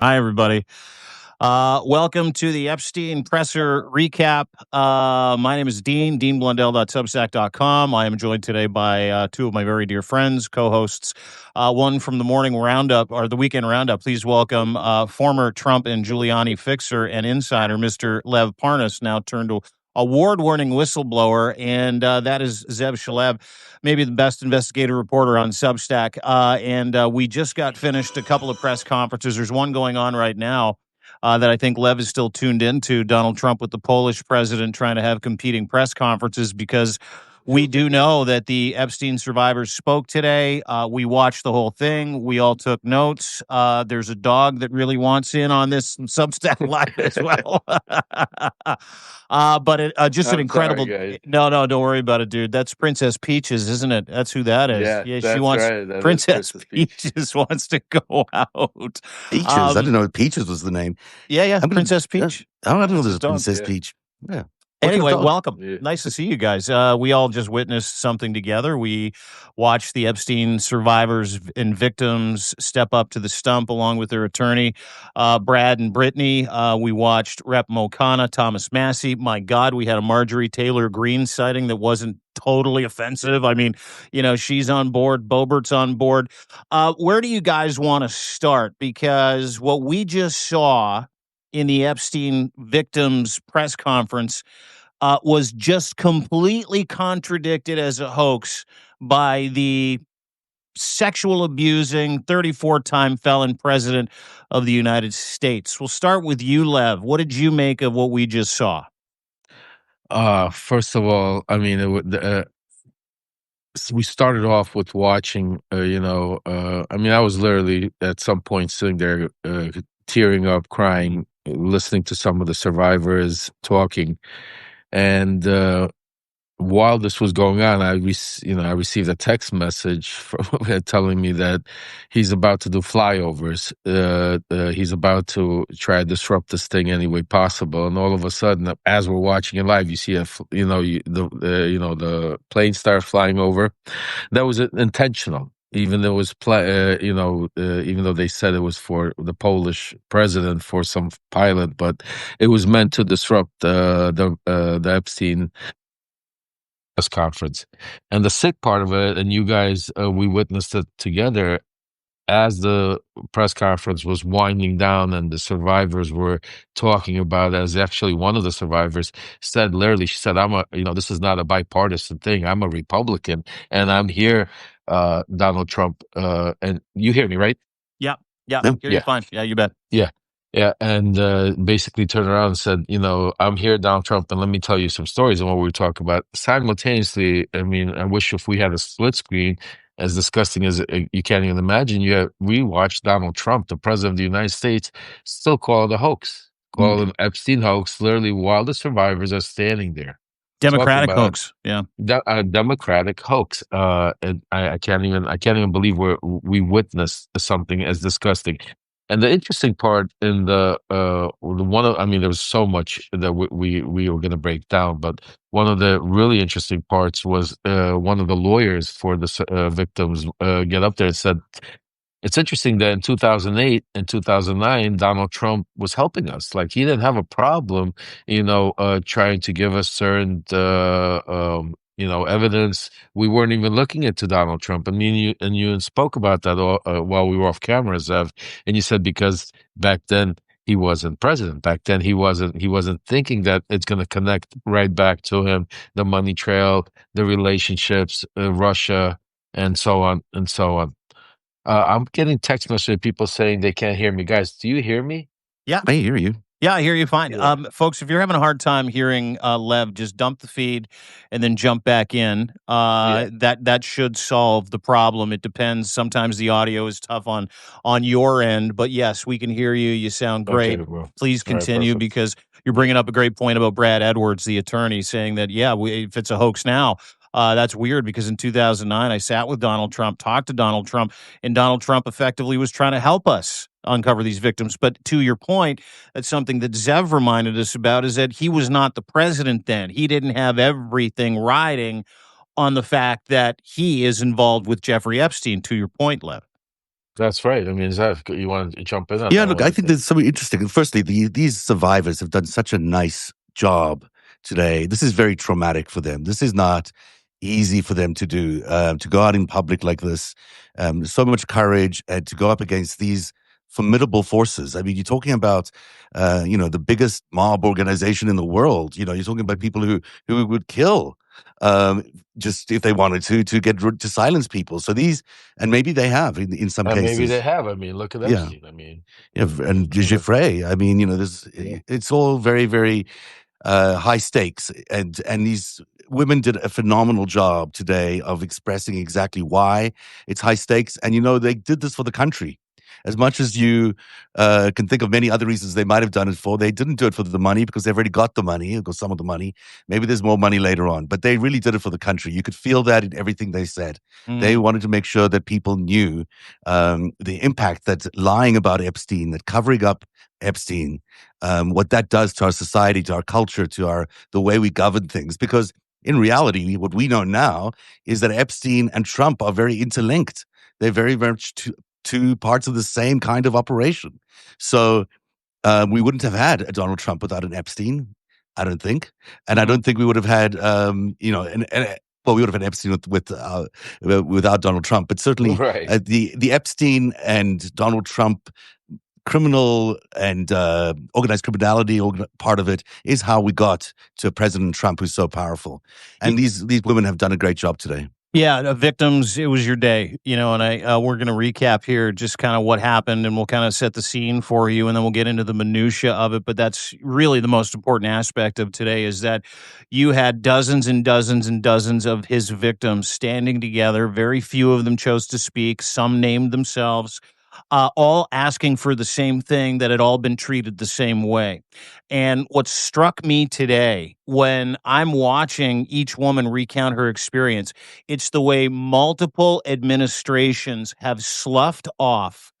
Hi, everybody. Welcome to the Epstein Presser Recap. My name is Dean Blundell.substack.com. I am joined today by two of my very dear friends, co-hosts. One from the morning roundup, or the weekend roundup. Please welcome former Trump and Giuliani fixer and insider, Mr. Lev Parnas, now turned to award-winning whistleblower, and that is Zev Shalev, maybe the best investigative reporter on Substack. And we just got finished a couple of press conferences. There's one going on right now that I think Lev is still tuned into. Donald Trump with the Polish president trying to have competing press conferences because we do know that the Epstein survivors spoke today. We watched the whole thing. We all took notes. There's a dog that really wants in on this Substack Live as well. Just an I'm incredible. sorry, guys. No, don't worry about it, dude. That's Princess Peaches, isn't it? That's who that is. Yeah, Yeah, she that's wants. right. That is Princess Princess Peach. Peaches wants to go out. Peaches. I didn't know Peaches was the name. Yeah, I'm gonna, Princess Peach. I don't know That's there's his a dog. Princess Yeah. Peach. Yeah. Anyway, dog? welcome. Yeah. Nice to see you guys. We all just witnessed something together. We watched the Epstein survivors and victims step up to the stump along with their attorney, Brad and Brittany. We watched Rep. Mokana, Thomas Massey. My God, we had a Marjorie Taylor Greene sighting that wasn't totally offensive. I mean, she's on board. Boebert's on board. Where do you guys want to start? Because what we just saw in the Epstein victims press conference was just completely contradicted as a hoax by the sexual abusing 34-time felon president of the United States. We'll start with you, Lev. What did you make of what we just saw? First of all, I mean, we started off with watching, I mean, I was literally at some point sitting there, tearing up, crying, listening to some of the survivors talking. And while this was going on, I received a text message from telling me that he's about to do flyovers. He's about to try to disrupt this thing any way possible. And all of a sudden, as we're watching it live, you see the plane start flying over. That was intentional. Even though it was, even though they said it was for the Polish president, for some pilot, but it was meant to disrupt the Epstein press conference. And the sick part of it, and you guys, we witnessed it together as the press conference was winding down and the survivors were talking about it. As actually one of the survivors said, literally, she said, this is not a bipartisan thing. I'm a Republican and I'm here, Donald Trump. And you hear me, right? Yeah, Yeah. hear you fine. Yeah, you bet. Yeah. Yeah. And basically turned around and said, I'm here, Donald Trump, and let me tell you some stories and what we were talking about. Simultaneously, I mean, I wish if we had a split screen, as disgusting as you can't even imagine, we watched Donald Trump, the president of the United States, still call it a hoax, call it an Epstein hoax, literally while the survivors are standing there. Democratic hoax. Yeah. A democratic hoax. And I can't even believe we witnessed something as disgusting. And the interesting part in I mean, there was so much that we were going to break down, but one of the really interesting parts was one of the lawyers for the victims get up there and said, it's interesting that in 2008 and 2009, Donald Trump was helping us. Like he didn't have a problem, trying to give us certain, evidence. We weren't even looking into Donald Trump. I mean, you spoke about that while we were off camera, Zev, and you said because back then he wasn't president. Back then he wasn't thinking that it's going to connect right back to him, the money trail, the relationships, Russia, and so on and so on. I'm getting text messages, people saying they can't hear me. Guys, do you hear me? Yeah. I hear you. Yeah, I hear you fine. Yeah. Folks, if you're having a hard time hearing Lev, just dump the feed and then jump back in. That should solve the problem. It depends. Sometimes the audio is tough on your end, but yes, we can hear you. You sound great. Okay, well, Please all right, continue perfect. because you're bringing up a great point about Brad Edwards, the attorney, saying that, if it's a hoax now, that's weird because in 2009, I sat with Donald Trump, talked to Donald Trump, and Donald Trump effectively was trying to help us uncover these victims. But to your point, that's something that Zev reminded us about is that he was not the president then. He didn't have everything riding on the fact that he is involved with Jeffrey Epstein, to your point, Lev. That's right. I mean, Zev, you want to jump in on Yeah, that look, one? I think there's something interesting. Firstly, these survivors have done such a nice job today. This is very traumatic for them. This is not easy for them to do, to go out in public like this. So much courage and to go up against these formidable forces. I mean, you're talking about, the biggest mob organization in the world. You're talking about people who would kill, um, just if they wanted to silence people. So and maybe they have in some And maybe they cases. have. I mean, look at Yeah. Epstein. I mean, Yeah, and look, Giffre. I mean, yeah. it's all very, very high stakes, and these women did a phenomenal job today of expressing exactly why it's high stakes, and they did this for the country. As much as you can think of many other reasons they might have done it for, they didn't do it for the money because they've already got the money, or got some of the money. Maybe there's more money later on, but they really did it for the country. You could feel that in everything they said. They wanted to make sure that people knew the impact that lying about Epstein, that covering up Epstein, what that does to our society, to our culture, to the way we govern things. Because in reality, what we know now is that Epstein and Trump are very interlinked. They're very much two parts of the same kind of operation. So we wouldn't have had a Donald Trump without an Epstein, I don't think, and I don't think we would have had, well, we would have had Epstein without Donald Trump, but certainly Right. the Epstein and Donald Trump criminal and organized criminality part of it is how we got to President Trump, who's so powerful. And these women have done a great job today. Yeah, victims, it was your day, and we're going to recap here just kind of what happened, and we'll kind of set the scene for you, and then we'll get into the minutia of it. But that's really the most important aspect of today is that you had dozens and dozens and dozens of his victims standing together. Very few of them chose to speak. Some named themselves. All asking for the same thing, that had all been treated the same way. And what struck me today when I'm watching each woman recount her experience, it's the way multiple administrations have sloughed off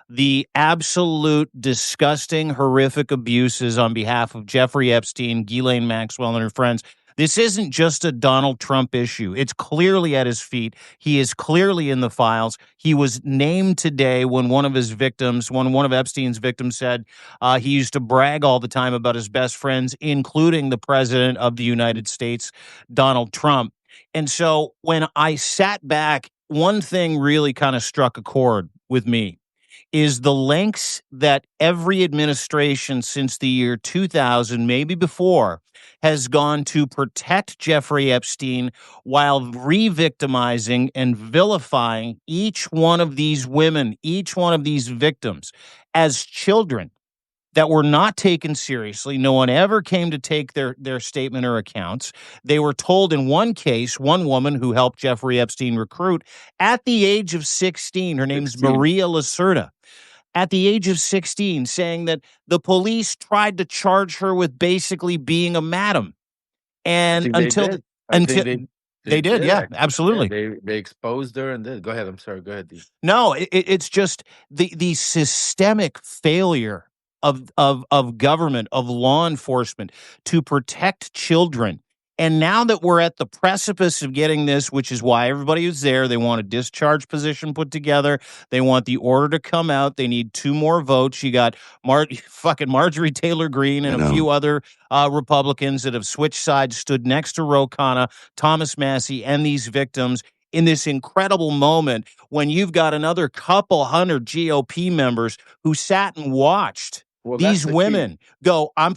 the absolute disgusting, horrific abuses on behalf of Jeffrey Epstein, Ghislaine Maxwell, and her friends. This isn't just a Donald Trump issue. It's clearly at his feet. He is clearly in the files. He was named today when one of Epstein's victims said he used to brag all the time about his best friends, including the president of the United States, Donald Trump. And so when I sat back, one thing really kind of struck a chord with me is the lengths that every administration since the year 2000, maybe before, has gone to protect Jeffrey Epstein while re-victimizing and vilifying each one of these women, each one of these victims as children that were not taken seriously. No one ever came to take their statement or accounts. They were told in one case, one woman who helped Jeffrey Epstein recruit at the age of 16, her name's 16. Maria Lacerda, at the age of 16, saying that the police tried to charge her with basically being a madam. And I think they did. I until think they did, yeah, actually. Yeah, absolutely. they exposed her and did. Go ahead. I'm sorry. Go ahead, Dean. No, it's just the systemic failure of government, of law enforcement to protect children. And now that we're at the precipice of getting this, which is why everybody was there, they want a discharge position put together. They want the order to come out. They need 2 more votes. You got fucking Marjorie Taylor Greene and a few other Republicans that have switched sides, stood next to Ro Khanna, Thomas Massie, and these victims in this incredible moment when you've got another couple hundred GOP members who sat and watched Well, these that's the key. women go, I'm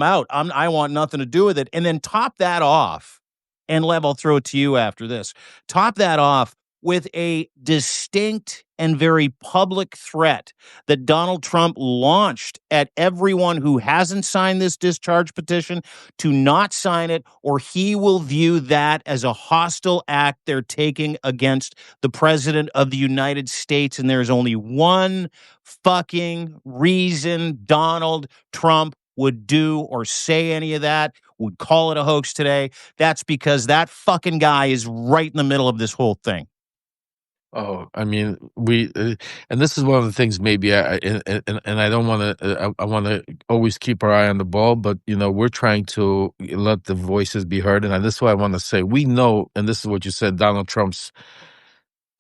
out. I want nothing to do with it. And then top that off, and Lev, I'll throw it to you after this. Top that off with a distinct and very public threat that Donald Trump launched at everyone who hasn't signed this discharge petition to not sign it, or he will view that as a hostile act they're taking against the president of the United States. And there's only one fucking reason Donald Trump would do or say any of that, would call it a hoax today. That's because that fucking guy is right in the middle of this whole thing. Oh, I mean, and this is one of the things. Maybe and I don't want to. I want to always keep our eye on the ball, but we're trying to let the voices be heard, and this is what I want to say. We know, and this is what you said. Donald Trump's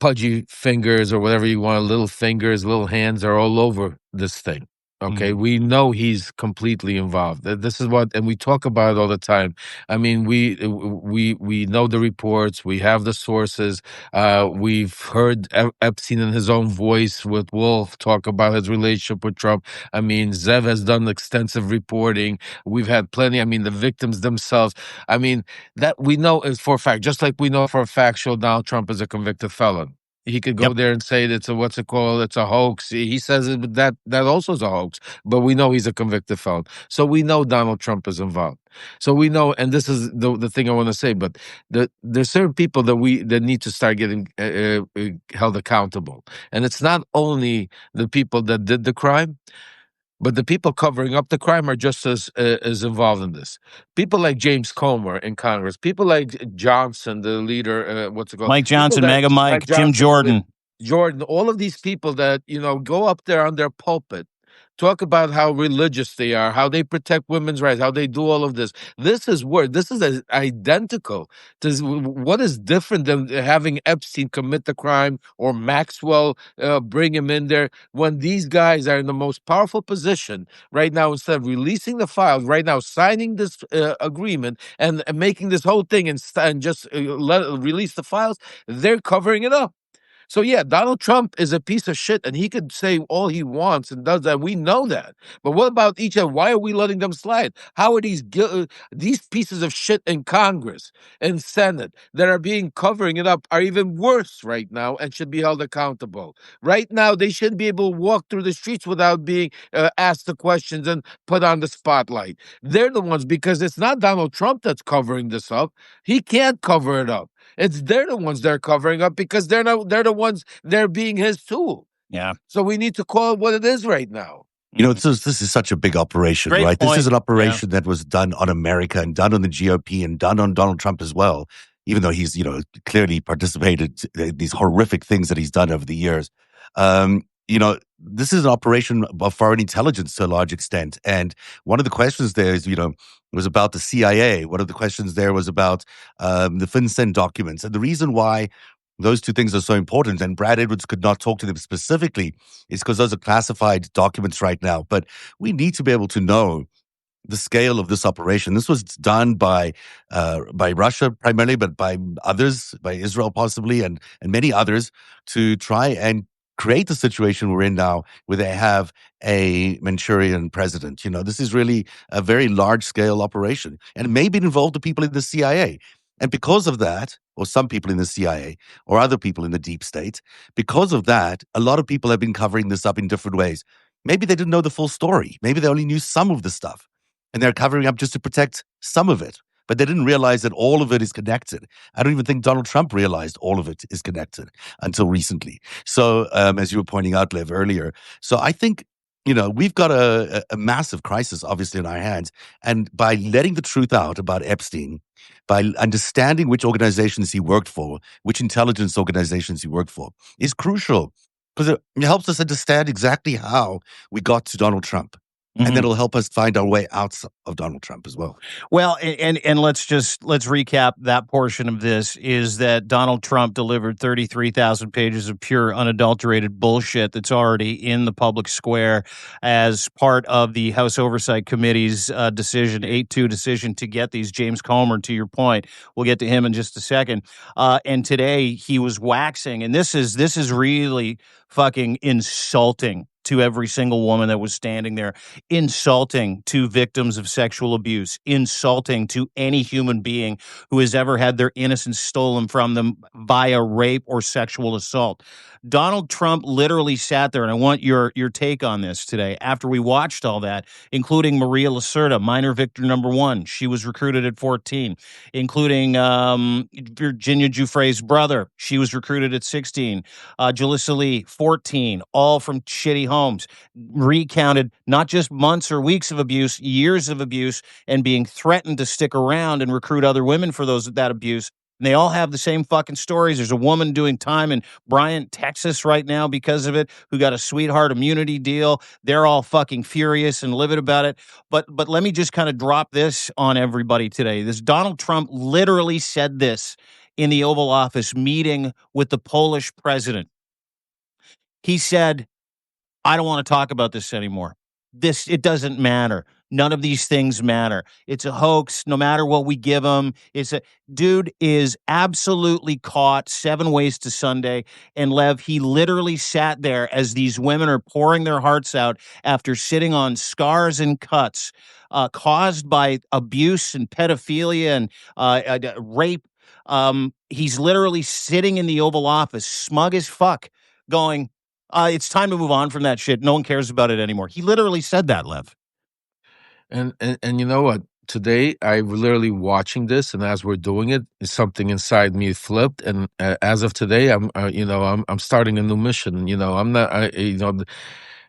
pudgy fingers or whatever you want, little fingers, little hands are all over this thing. Okay, we know he's completely involved. This is what, and we talk about it all the time. I mean, we know the reports, we have the sources. We've heard Epstein in his own voice with Wolf talk about his relationship with Trump. I mean, Zev has done extensive reporting. We've had plenty. I mean, the victims themselves. I mean, that we know is for a fact. Just like we know for a fact, Donald Trump is a convicted felon. He could go there and say it's a what's it called? It's a hoax. He says it, but that also is a hoax. But we know he's a convicted felon, so we know Donald Trump is involved. So we know, and this is the thing I want to say. But there's certain people that need to start getting held accountable, and it's not only the people that did the crime. But the people covering up the crime are just as involved in this. People like James Comer in Congress, people like Johnson, the leader, what's it called? Mike Johnson, People Mega Mike, Jim Johnson, Jordan. Jordan, all of these people that, go up there on their pulpit, talk about how religious they are, how they protect women's rights, how they do all of this. This is identical to what is different than having Epstein commit the crime or Maxwell bring him in there when these guys are in the most powerful position right now. Instead of releasing the files right now, signing this agreement and making this whole thing and just release the files, they're covering it up. So yeah, Donald Trump is a piece of shit, and he could say all he wants and does that. We know that. But what about each other? Why are we letting them slide? How are these pieces of shit in Congress and Senate that are being covering it up are even worse right now and should be held accountable? Right now, they shouldn't be able to walk through the streets without being asked the questions and put on the spotlight. They're the ones, because it's not Donald Trump that's covering this up. He can't cover it up. They're the ones they're covering up because they're the ones they're being his tool. Yeah. So we need to call it what it is right now. This is such a big operation, Great right? point. This is an operation that was done on America and done on the GOP and done on Donald Trump as well, even though he's, clearly participated in these horrific things that he's done over the years. This is an operation of foreign intelligence to a large extent. And one of the questions there is, was about the CIA. One of the questions there was about the FinCEN documents. And the reason why those two things are so important, and Brad Edwards could not talk to them specifically, is because those are classified documents right now. But we need to be able to know the scale of this operation. This was done by Russia primarily, but by others, by Israel possibly, and many others, to try and create the situation we're in now, where they have a Manchurian president. This is really a very large-scale operation, and maybe it involved the people in the CIA. And because of that, or some people in the CIA, or other people in the deep state, because of that, a lot of people have been covering this up in different ways. Maybe they didn't know the full story. Maybe they only knew some of the stuff, and they're covering up just to protect some of it. But they didn't realize that all of it is connected. I don't even think Donald Trump realized all of it is connected until recently. So, as you were pointing out, Lev, earlier. So I think, we've got a massive crisis, obviously, in our hands. And by letting the truth out about Epstein, by understanding which organizations he worked for, which intelligence organizations he worked for, is crucial, because it helps us understand exactly how we got to Donald Trump. And then it'll help us find our way out of Donald Trump as well. Well, and let's recap that portion of this, is that Donald Trump delivered 33,000 pages of pure unadulterated bullshit that's already in the public square as part of the House Oversight Committee's decision, 8-2 decision to get these. James Comer, to your point, we'll get to him in just a second. And today he was waxing, and this is really fucking insulting to every single woman that was standing there, insulting to victims of sexual abuse, insulting to any human being who has ever had their innocence stolen from them via rape or sexual assault. Donald Trump literally sat there, and I want your take on this today, after we watched all that, including Maria Lacerda, minor victim number 1. She was recruited at 14, including Virginia Giuffre's brother. She was recruited at 16. Jalissa Lee, 14, all from shitty homes, recounted not just months or weeks of abuse, years of abuse, and being threatened to stick around and recruit other women for that abuse. And they all have the same fucking stories. There's a woman doing time in Bryant, Texas right now because of it, who got a sweetheart immunity deal. They're all fucking furious and livid about it. But let me just kind of drop this on everybody today. This Donald Trump literally said this in the Oval Office meeting with the Polish president. He said, I don't want to talk about this anymore. It doesn't matter. None of these things matter. It's a hoax. No matter what we give him, dude is absolutely caught 7 ways to Sunday. And Lev, he literally sat there as these women are pouring their hearts out after sitting on scars and cuts caused by abuse and pedophilia and rape. He's literally sitting in the Oval Office, smug as fuck, going, it's time to move on from that shit. No one cares about it anymore. He literally said that, Lev. And you know what? Today, I'm literally watching this, and as we're doing it, something inside me flipped. And as of today, I'm starting a new mission. I'm not,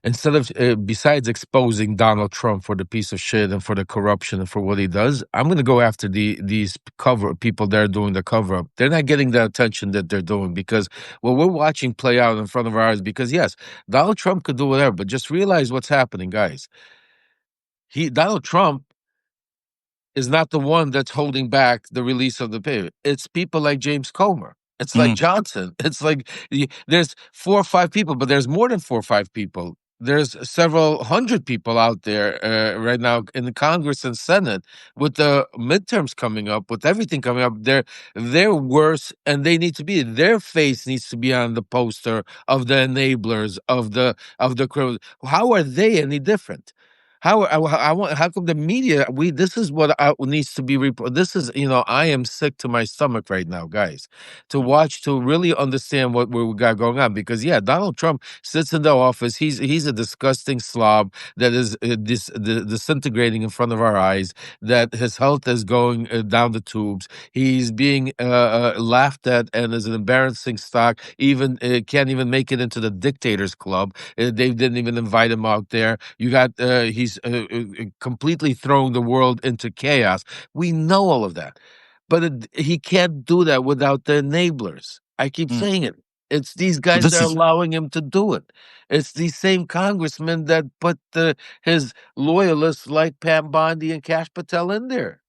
instead of besides exposing Donald Trump for the piece of shit and for the corruption and for what he does, I'm going to go after these cover people that are doing the cover up. They're not getting the attention that they're doing because what we're watching play out in front of our eyes. Because yes, Donald Trump could do whatever, but just realize what's happening, guys. Donald Trump is not the one that's holding back the release of the paper. It's people like James Comer. It's like Johnson. It's like there's 4 or 5 people, but there's more than 4 or 5 people. There's several hundred people out there right now in the Congress and Senate with the midterms coming up, with everything coming up. They're worse, and they need to be. Their face needs to be on the poster of the enablers of the criminals. How are they any different? How come the media? This is what needs to be reported. This is, I am sick to my stomach right now, guys, to watch, to really understand what we got going on. Because yeah, Donald Trump sits in the office. He's a disgusting slob that is disintegrating in front of our eyes. That his health is going down the tubes. He's being laughed at and is an embarrassing stock. Even can't even make it into the dictators club. They didn't even invite him out there. You got he's completely throwing the world into chaos. We know all of that, but he can't do that without the enablers. I keep saying it. It's these guys that are allowing him to do it. It's these same congressmen that put his loyalists like Pam Bondi and Kash Patel in there.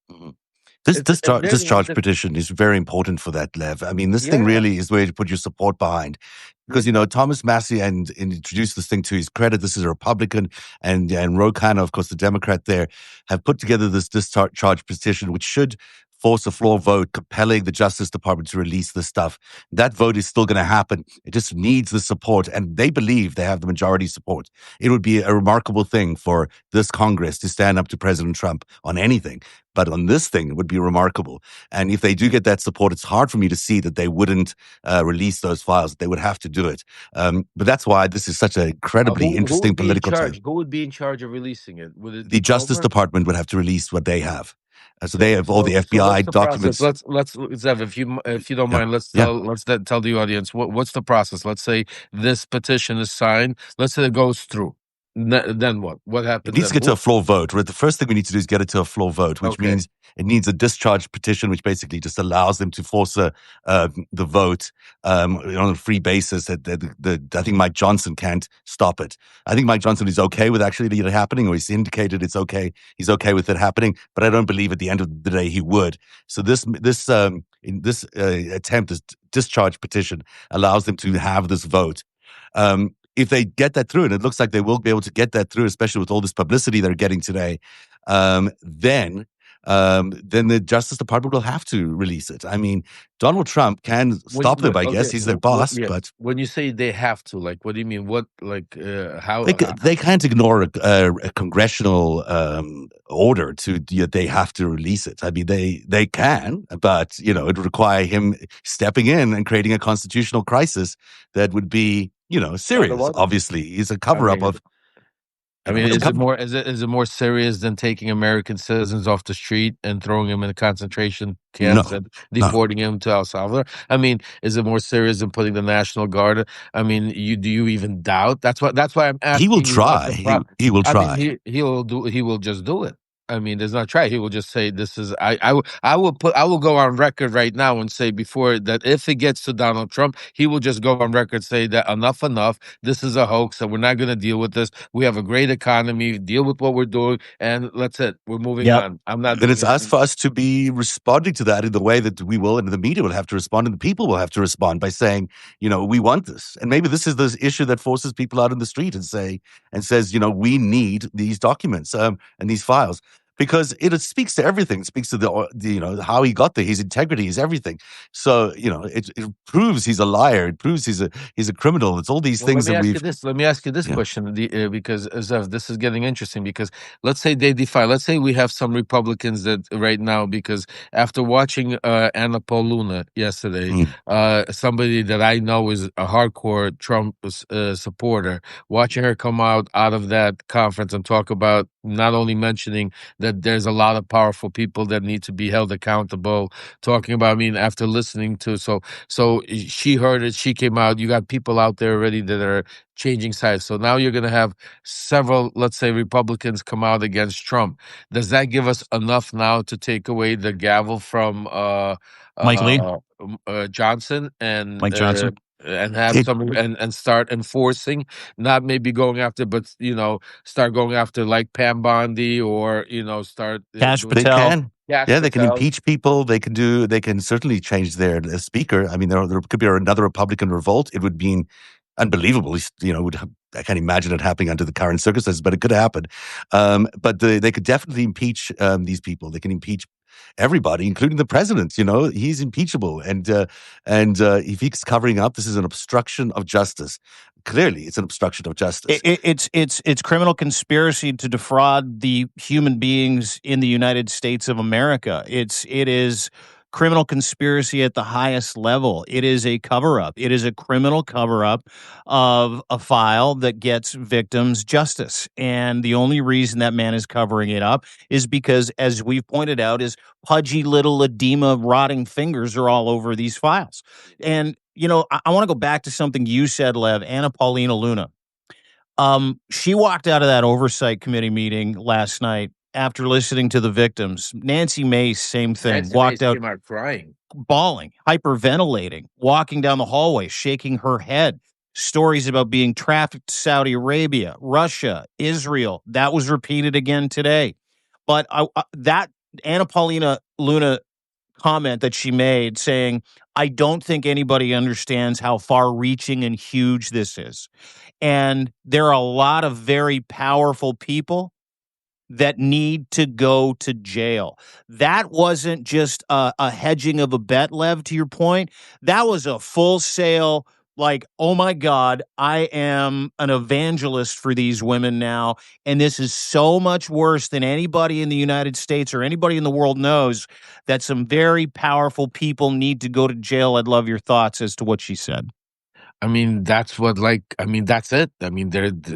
This discharge petition is very important for that, Lev. I mean, this thing really is where you put your support behind. Because, Thomas Massey and introduced this thing to his credit. This is a Republican, and Ro Khanna, of course, the Democrat there, have put together this discharge petition, which should force a floor vote compelling the Justice Department to release this stuff. That vote is still going to happen. It just needs the support, and they believe they have the majority support. It would be a remarkable thing for this Congress to stand up to President Trump on anything. But on this thing, it would be remarkable. And if they do get that support, it's hard for me to see that they wouldn't release those files. They would have to do it. But that's why this is such an incredibly interesting political time. Who would be in charge of releasing it? Would it be the Justice Department would have to release what they have. So they have all the FBI documents. Let's Zev, if you don't mind, let's tell the audience what's the process. Let's say this petition is signed. Let's say it goes through. Then what? What happens? It needs to get to a floor vote. Right? The first thing we need to do is get it to a floor vote, which means it needs a discharge petition, which basically just allows them to force the vote on a free basis. I think Mike Johnson can't stop it. I think Mike Johnson is okay with actually it happening, or he's indicated it's okay. He's okay with it happening, but I don't believe at the end of the day he would. So this attempt, this discharge petition, allows them to have this vote. If they get that through, and it looks like they will be able to get that through, especially with all this publicity they're getting today, then the Justice Department will have to release it. I mean, Donald Trump can stop them, I guess. He's their boss. But when you say they have to, like, what do you mean? What, like, how? They can't ignore a congressional order they have to release it. I mean, they can, but, it would require him stepping in and creating a constitutional crisis that would be, serious. Obviously, he's a cover-up of. I mean, is it more serious than taking American citizens off the street and throwing them in concentration camps and deporting them to El Salvador? I mean, is it more serious than putting the National Guard? I mean, do you even doubt? That's why I'm asking. He will try. He will try. I mean, he will just do it. there's not try. He will just say this is I will go on record right now and say before that if it gets to Donald Trump, he will just go on record say that enough. This is a hoax, and we're not going to deal with this. We have a great economy. Deal with what we're doing, and that's it. We're moving Yep. on. I'm not. Then it's us for us to be responding to that in the way that we will, and the media will have to respond, and the people will have to respond by saying, we want this, and maybe this is the issue that forces people out in the street and says, we need these documents and these files. Because it speaks to everything. It speaks to the how he got there, his integrity, his everything. So it proves he's a liar. It proves he's a criminal. It's all these things that we've. Let me ask you this question, because Zev, this is getting interesting. Because let's say they defy. Let's say we have some Republicans that right now, because after watching Anna Paul Luna yesterday, somebody that I know is a hardcore Trump supporter, watching her come out of that conference and talk about not only mentioning that there's a lot of powerful people that need to be held accountable, talking about, after listening to, so she heard it, she came out, you got people out there already that are changing sides. So now you're going to have several, let's say, Republicans come out against Trump. Does that give us enough now to take away the gavel from Mike Lee? Johnson and Mike Johnson? and have some and start enforcing, not maybe going after, but start going after like Pam Bondi, or start Cash They Patel? can. Yeah, they can impeach people. They can certainly change their speaker. There could be another Republican revolt. It would be unbelievable. I can't imagine it happening under the current circumstances, but it could happen. But they could definitely impeach these people. They can impeach everybody, including the president. He's impeachable, and if he's covering up, this is an obstruction of justice. Clearly, it's an obstruction of justice. It's criminal conspiracy to defraud the human beings in the United States of America. It is criminal conspiracy at the highest level. It is a cover-up. It is a criminal cover-up of a file that gets victims justice. And the only reason that man is covering it up is because, as we've pointed out, his pudgy little edema rotting fingers are all over these files. And I want to go back to something you said, Lev, Anna Paulina Luna. She walked out of that oversight committee meeting last night after listening to the victims. Nancy Mace, same thing. Walked out came out crying, bawling, hyperventilating, walking down the hallway, shaking her head. Stories about being trafficked to Saudi Arabia, Russia, Israel. That was repeated again today. But that Anna Paulina Luna comment that she made saying, I don't think anybody understands how far-reaching and huge this is. And there are a lot of very powerful people that need to go to jail. That wasn't just a hedging of a bet, Lev, to your point. That was a full sale, like, oh my God, I am an evangelist for these women now. And this is so much worse than anybody in the United States or anybody in the world knows, that some very powerful people need to go to jail. I'd love your thoughts as to what she said. That's what, that's it.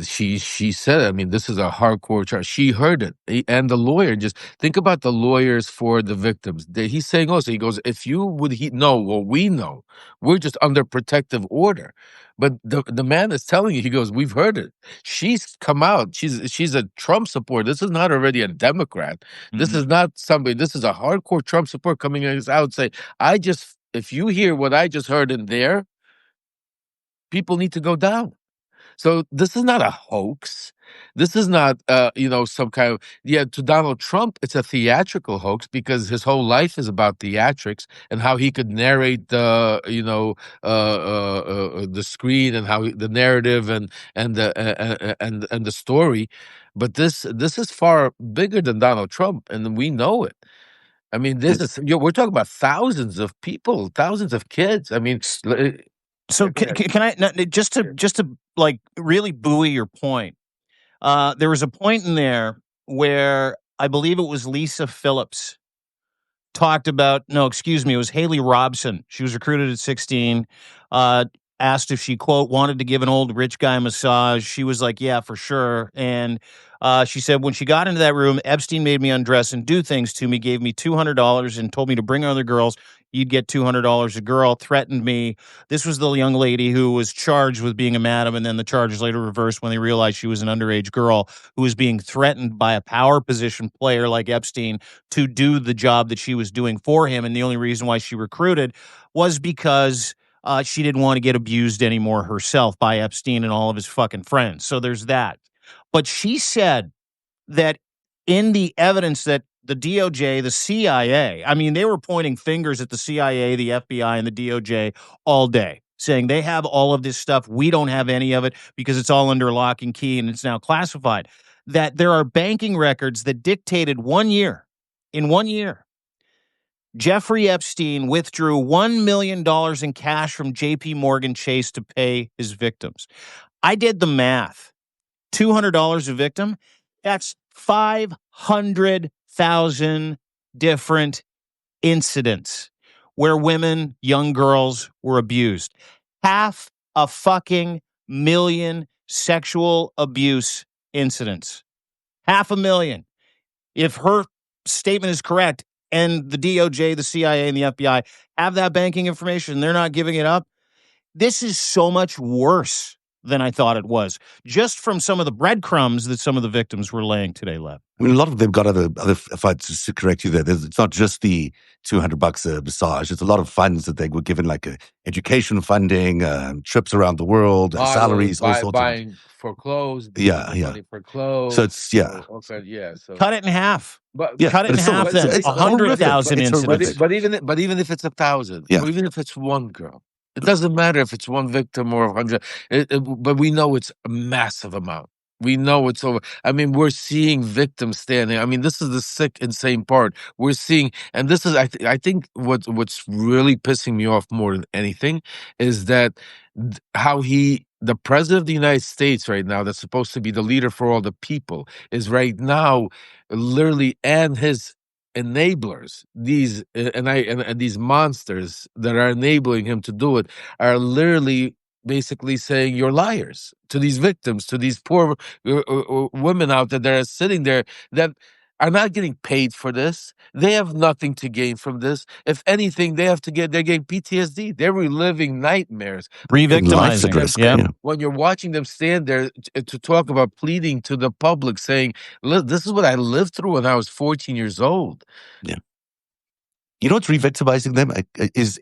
She said, this is a hardcore charge. She heard it. And the lawyer, just think about the lawyers for the victims. He's saying also, he goes, if you would know what we know, we're just under protective order. But the man is telling you, he goes, we've heard it. She's come out. She's a Trump supporter. This is not already a Democrat. Mm-hmm. This is not somebody, this is a hardcore Trump supporter coming out and say, if you hear what I just heard in there, people need to go down. So this is not a hoax. This is not, some kind of, to Donald Trump, it's a theatrical hoax because his whole life is about theatrics and how he could narrate the screen and how the narrative and the story. But this is far bigger than Donald Trump, and we know it. We're talking about thousands of people, thousands of kids. So can I just to like really buoy your point? There was a point in there where I believe it was Lisa Phillips talked about. No, excuse me, it was Haley Robson. She was recruited at 16. asked if she, quote, wanted to give an old rich guy a massage. She was like, yeah, for sure. And she said, when she got into that room, Epstein made me undress and do things to me, gave me $200 and told me to bring other girls. You'd get $200 a girl, threatened me. This was the young lady who was charged with being a madam, and then the charges later reversed when they realized she was an underage girl who was being threatened by a power position player like Epstein to do the job that she was doing for him. And the only reason why she recruited was because she didn't want to get abused anymore herself by Epstein and all of his fucking friends. So there's that. But she said that in the evidence that the DOJ, the CIA, I mean, they were pointing fingers at the CIA, the FBI, and the DOJ all day, saying they have all of this stuff. We don't have any of it because it's all under lock and key and it's now classified. That there are banking records that dictated 1 year. In 1 year, Jeffrey Epstein withdrew $1 million in cash from JP Morgan Chase to pay his victims. I did the math. $200 a victim, that's 500,000 different incidents where women, young girls were abused. Half a fucking million sexual abuse incidents. 500,000. If her statement is correct and the DOJ, the CIA, and the FBI have that banking information, they're not giving it up. This is so much worse than I thought it was, just from some of the breadcrumbs that some of the victims were laying today, Lev. I mean, a lot of them got other. If I just to correct you there, it's not just the $200 a massage. It's a lot of funds that they were given, like education funding, trips around the world, salaries, all sorts buying for clothes. Money for clothes. So it's So cut it in half. But cut it in half. Then it's 100,000 incidents. But even if it's 1,000, or even if it's one girl. It doesn't matter if it's one victim or 100, but we know it's a massive amount. We know it's over. I mean, we're seeing victims standing. I mean, this is the sick, insane part. We're seeing, and this is, I think what's really pissing me off more than anything is that how the president of the United States right now, that's supposed to be the leader for all the people, is right now literally, and his enablers, these and these monsters that are enabling him to do it, are literally basically saying you're liars to these victims, to these poor women out there that are sitting there that are not getting paid for this. They have nothing to gain from this. If anything, they're getting PTSD. They're reliving nightmares. Re-victimizing. When you're watching them stand there to talk about pleading to the public, saying, "Look, this is what I lived through when I was 14 years old." Yeah. You know what's re-victimizing them is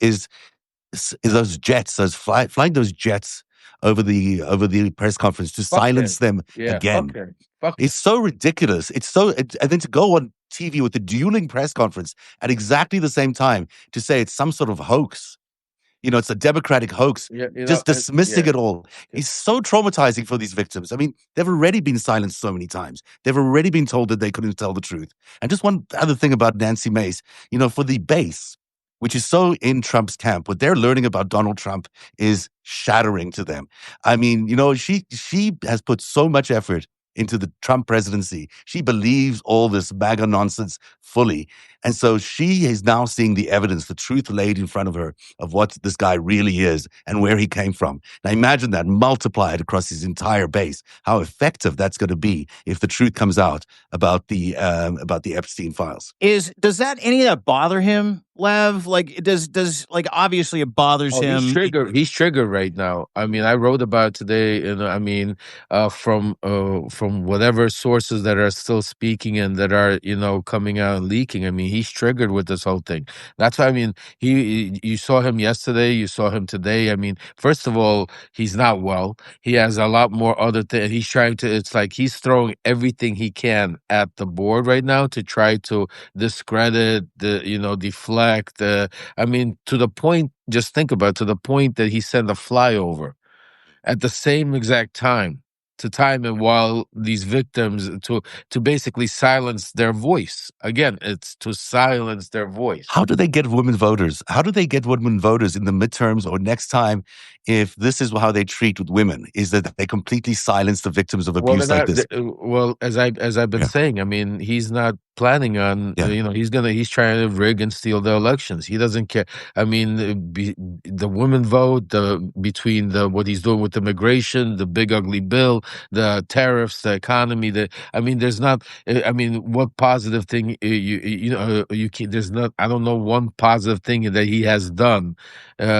those jets, flying those jets over the press conference to silence them again. It's so ridiculous. And then to go on TV with the dueling press conference at exactly the same time to say it's some sort of hoax. It's a Democratic hoax, just dismissing it all. It's so traumatizing for these victims. I mean, they've already been silenced so many times. They've already been told that they couldn't tell the truth. And just one other thing about Nancy Mace, for the base, which is so in Trump's camp, what they're learning about Donald Trump is shattering to them. I mean, she has put so much effort into the Trump presidency. She believes all this MAGA nonsense fully. And so she is now seeing the evidence, the truth laid in front of her of what this guy really is and where he came from. Now imagine that multiplied across his entire base, how effective that's going to be if the truth comes out about the Epstein files. Does any of that bother him, Lev? Like, does obviously it bothers him. He's triggered right now. I mean, I wrote about it today, and from whatever sources that are still speaking and that are coming out and leaking. I mean, he's triggered with this whole thing. That's why, I mean, you saw him yesterday, you saw him today. I mean, first of all, he's not well. He has a lot more other things. He's trying to. It's like he's throwing everything he can at the board right now to try to discredit, deflect. I mean, to the point. Just think about it, to the point that he sent a flyover at the same exact time to time it while these victims to basically silence their voice. Again, it's to silence their voice. How do they get women voters? How do they get women voters in the midterms or next time if this is how they treat with women, is that they completely silence the victims of abuse like this? Well, as I've been saying, I mean, he's not planning on, Yeah. he's trying to rig and steal the elections. He doesn't care. I mean, the women vote, between what he's doing with immigration, the big ugly bill, the tariffs, the economy. I mean, there's not. I mean, what positive thing you can? There's not. I don't know one positive thing that he has done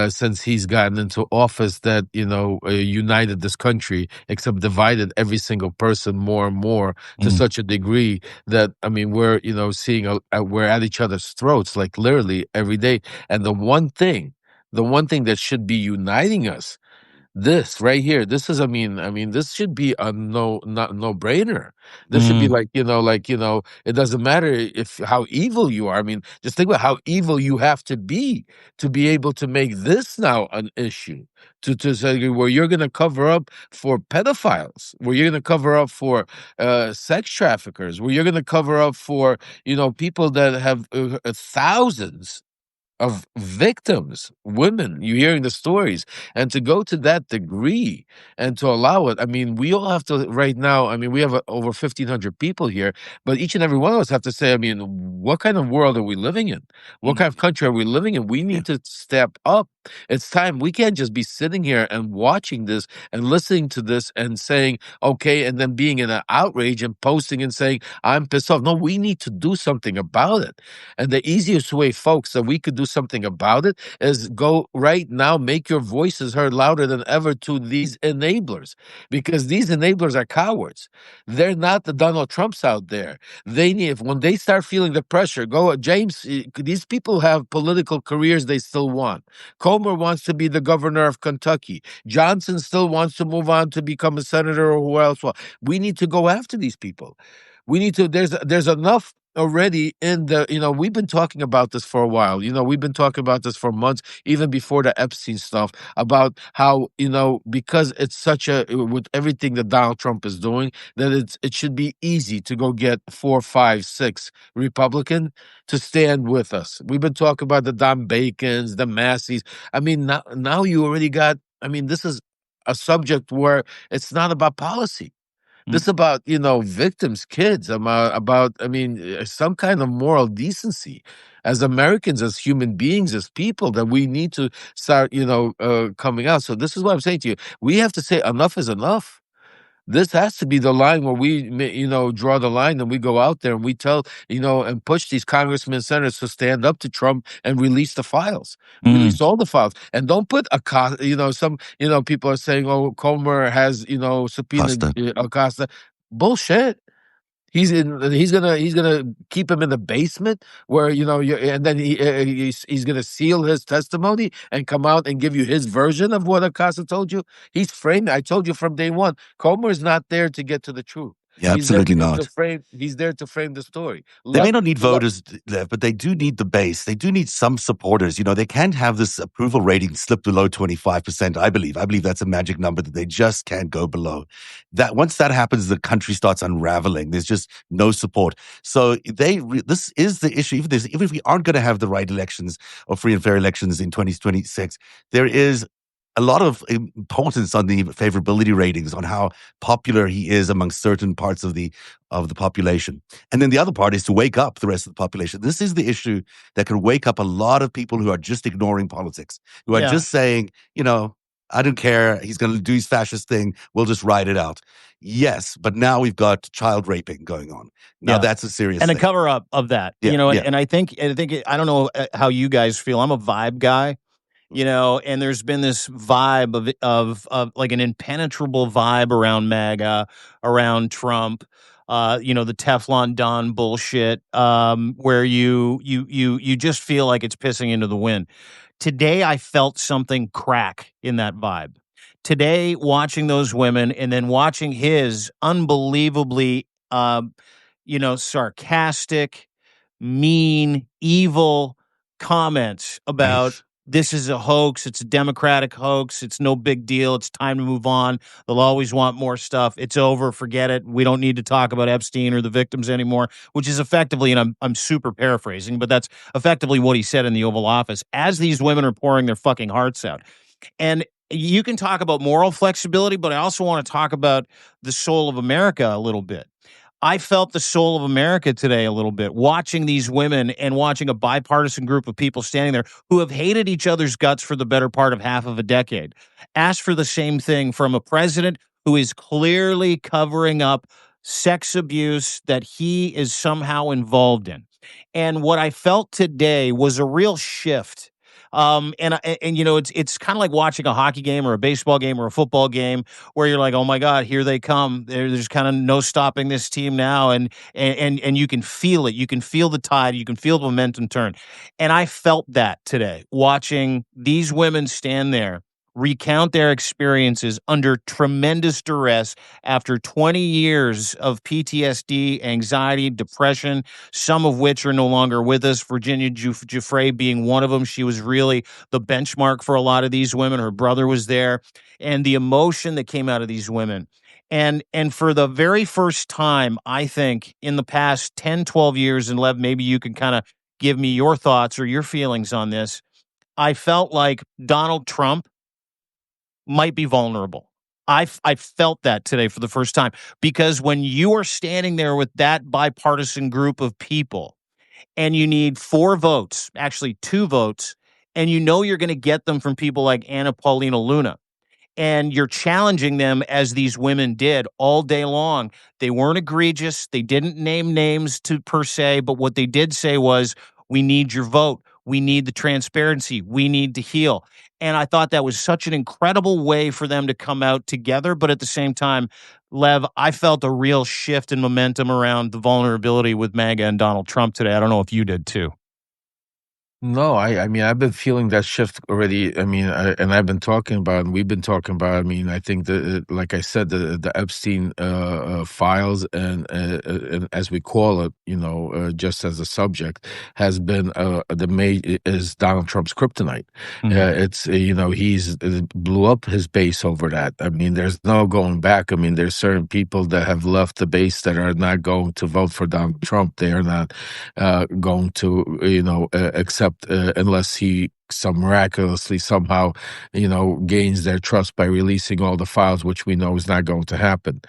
since he's gotten into office that united this country, except divided every single person more and more to such a degree that, I mean, we're seeing we're at each other's throats, like literally every day. And the one thing that should be uniting us, this right here, this is, I mean, this should be a no brainer. This should be Mm. like, it doesn't matter if how evil you are. I mean, just think about how evil you have to be able to make this now an issue. To say where you're going to cover up for pedophiles, where you're going to cover up for sex traffickers, where you're going to cover up for people that have thousands of victims, women. You're hearing the stories, and to go to that degree and to allow it. I mean, we all have to right now. I mean, we have over 1,500 people here, but each and every one of us have to say, I mean, what kind of world are we living in? What kind of country are we living in? We need to step up. It's time. We can't just be sitting here and watching this and listening to this and saying, okay, and then being in an outrage and posting and saying, I'm pissed off. No, we need to do something about it. And the easiest way, folks, that we could do something about it is go right now, make your voices heard louder than ever to these enablers, because these enablers are cowards. They're not the Donald Trumps out there. They need, when they start feeling the pressure, go, James, these people have political careers they still want. Comer wants to be the governor of Kentucky. Johnson still wants to move on to become a senator or who else. Well, we need to go after these people. We need to, there's enough already in the, we've been talking about this for a while. We've been talking about this for months, even before the Epstein stuff, about how, because it's such with everything that Donald Trump is doing, that it should be easy to go get 4, 5, 6 Republican to stand with us. We've been talking about the Don Bacons, the Masseys. I mean, now you already got, I mean, this is a subject where it's not about policy. This about, victims, kids, about, I mean, some kind of moral decency as Americans, as human beings, as people, that we need to start, coming out. So this is what I'm saying to you. We have to say enough is enough. This has to be the line where we, draw the line, and we go out there and we tell, and push these congressmen and senators to stand up to Trump and release the files, release all the files, and don't put some, people are saying, oh, Comer has, subpoenaed Costa. Acosta. Bullshit. He's gonna keep him in the basement where and then he's gonna seal his testimony and come out and give you his version of what Acosta told you. He's framed. I told you from day one, Comer is not there to get to the truth. Yeah, absolutely not. He's there to frame the story. They may not need voters, Lev, but they do need the base. They do need some supporters. They can't have this approval rating slip below 25%, I believe. I believe that's a magic number that they just can't go below. That once that happens, the country starts unraveling. There's just no support. So this is the issue. Even if we aren't going to have the right elections or free and fair elections in 2026, there is a lot of importance on the favorability ratings, on how popular he is among certain parts of the population. And then the other part is to wake up the rest of the population. This is the issue that can wake up a lot of people who are just ignoring politics, who are just saying, I don't care. He's going to do his fascist thing. We'll just ride it out. Yes, but now we've got child raping going on. Now that's a serious thing. And a cover up of that, and I think I don't know how you guys feel. I'm a vibe guy. And there's been this vibe of like an impenetrable vibe around MAGA, around Trump, the Teflon Don bullshit, where you just feel like it's pissing into the wind. Today, I felt something crack in that vibe. Today, watching those women and then watching his unbelievably, sarcastic, mean, evil comments about this is a hoax. It's a Democratic hoax. It's no big deal. It's time to move on. They'll always want more stuff. It's over. Forget it. We don't need to talk about Epstein or the victims anymore, which is effectively, and I'm super paraphrasing, but that's effectively what he said in the Oval Office as these women are pouring their fucking hearts out. And you can talk about moral flexibility, but I also want to talk about the soul of America a little bit. I felt the soul of America today a little bit, watching these women and watching a bipartisan group of people standing there who have hated each other's guts for the better part of half of a decade. Ask for the same thing from a president who is clearly covering up sex abuse that he is somehow involved in. And what I felt today was a real shift. And you know, it's kind of like watching a hockey game or a baseball game or a football game where you're like, oh my God, here they come. There's kind of no stopping this team now, and you can feel it. You can feel the tide. You can feel the momentum turn. And I felt that today, watching these women stand there, recount their experiences under tremendous duress after 20 years of PTSD, anxiety, depression, some of which are no longer with us. Virginia Giuffre being one of them. She was really the benchmark for a lot of these women. Her brother was there, and the emotion that came out of these women. And for the very first time, I think, in the past 10, 12 years, and Lev, maybe you can kind of give me your thoughts or your feelings on this. I felt like Donald Trump might be vulnerable. I felt that today for the first time, because when you are standing there with that bipartisan group of people and you need 4 votes, actually 2 votes, and you know you're going to get them from people like Anna Paulina Luna, and you're challenging them as these women did all day long. They weren't egregious. They didn't name names to per se, but what they did say was, we need your vote. We need the transparency. We need to heal. And I thought that was such an incredible way for them to come out together. But at the same time, Lev, I felt a real shift in momentum around the vulnerability with MAGA and Donald Trump today. I don't know if you did too. No, I mean, I've been feeling that shift already. I mean, and I've been talking about, and we've been talking about. I mean, I think like I said, the Epstein files, and as we call it, you know, just as a subject, has been is Donald Trump's kryptonite. It's you know, he's blew up his base over that. I mean, there's no going back. I mean, there's certain people that have left the base that are not going to vote for Donald Trump. They are not going to, you know, accept unless he miraculously somehow, you know, gains their trust by releasing all the files, which we know is not going to happen.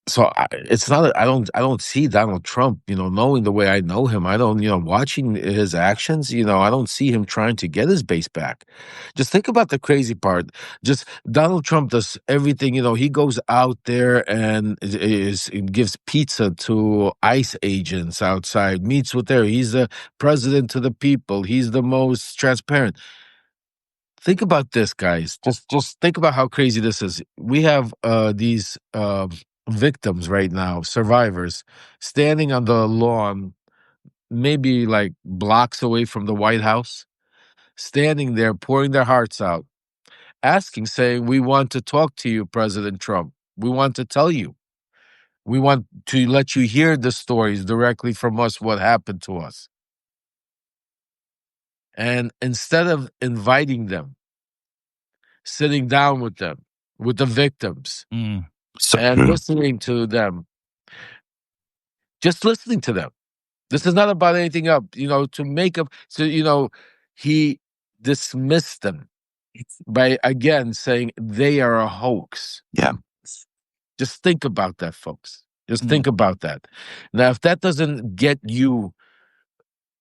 So it's not. I don't see Donald Trump. You know, knowing the way I know him, I don't. You know, watching his actions. You know, I don't see him trying to get his base back. Just think about the crazy part. Just Donald Trump does everything. You know, he goes out there and gives pizza to ICE agents outside. Meets with there. He's the president to the people. He's the most transparent. Think about this, guys. Just think about how crazy this is. We have these victims right now, survivors, standing on the lawn, maybe like blocks away from the White House, standing there, pouring their hearts out, asking, saying, "We want to talk to you, President Trump. We want to tell you. We want to let you hear the stories directly from us, what happened to us." And instead of inviting them, sitting down with them, with the victims, and listening to them, just listening to them. This is not about anything up, you know, to make up. So, you know, he dismissed them by again saying they are a hoax. Yeah. Just think about that, folks. Just think about that. Now, if that doesn't get you